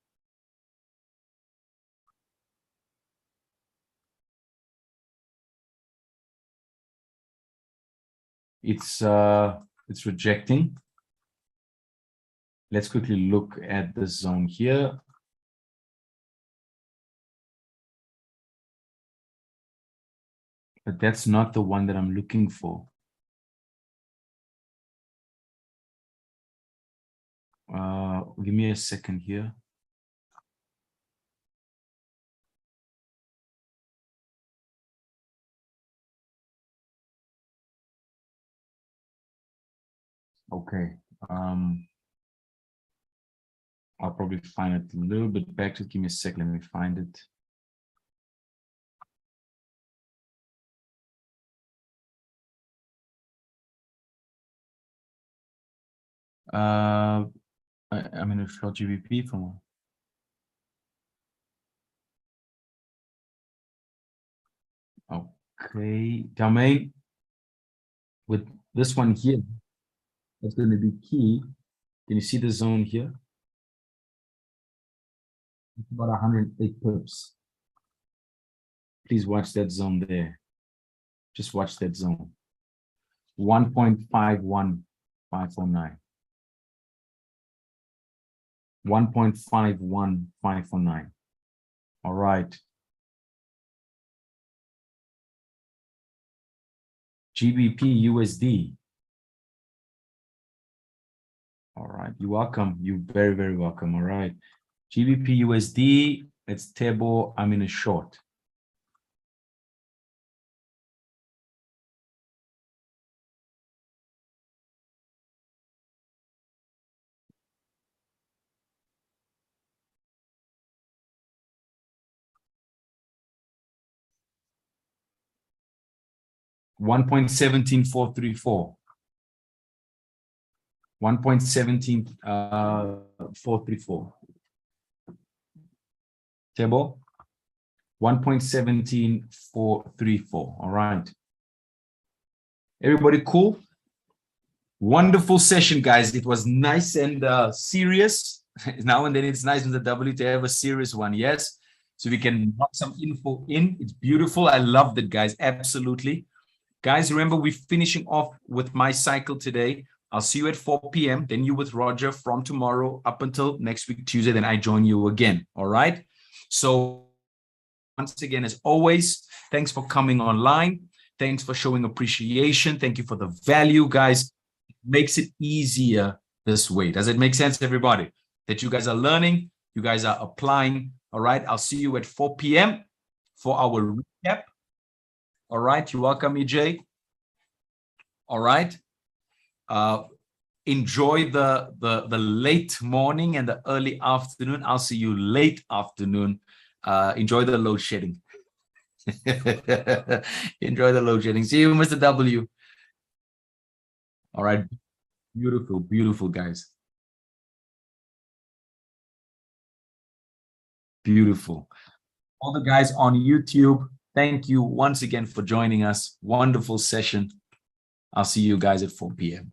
It's rejecting. Let's quickly look at this zone here. But that's not the one that I'm looking for. Give me a second here. Okay. I'll probably find it a little bit back. Just give me a second. Let me find it. I'm in a short GBP from. Okay, Jermaine, with this one here, that's going to be key. Can you see the zone here? It's about 108 pips. Please watch that zone there. Just watch that zone. 1.51549. 1.51549. All right. GBP USD. All right. You're welcome. You're very, very welcome. All right. GBP USD. It's table. I'm in a short. One point 1.17434. 1.17434. Table 1.17434. All right. Everybody cool? Wonderful session, guys. It was nice and serious. Now and then it's nice in the W to have a serious one. Yes. So we can knock some info in. It's beautiful. I loved it, guys. Absolutely. Guys, remember, we're finishing off with my cycle today. I'll see you at 4 p.m. Then you with Roger from tomorrow up until next week, Tuesday. Then I join you again. All right. So once again, as always, thanks for coming online. Thanks for showing appreciation. Thank you for the value, guys. It makes it easier this way. Does it make sense, everybody? That you guys are learning, you guys are applying. All right. I'll see you at 4 p.m. for our recap. All right. You're welcome, EJ. All right. Enjoy the late morning and the early afternoon. I'll see you late afternoon. Enjoy the load shedding. Enjoy the load shedding. See you, Mr. W. All right. Beautiful, beautiful, guys. Beautiful. All the guys on YouTube, thank you once again for joining us. Wonderful session. I'll see you guys at 4 p.m.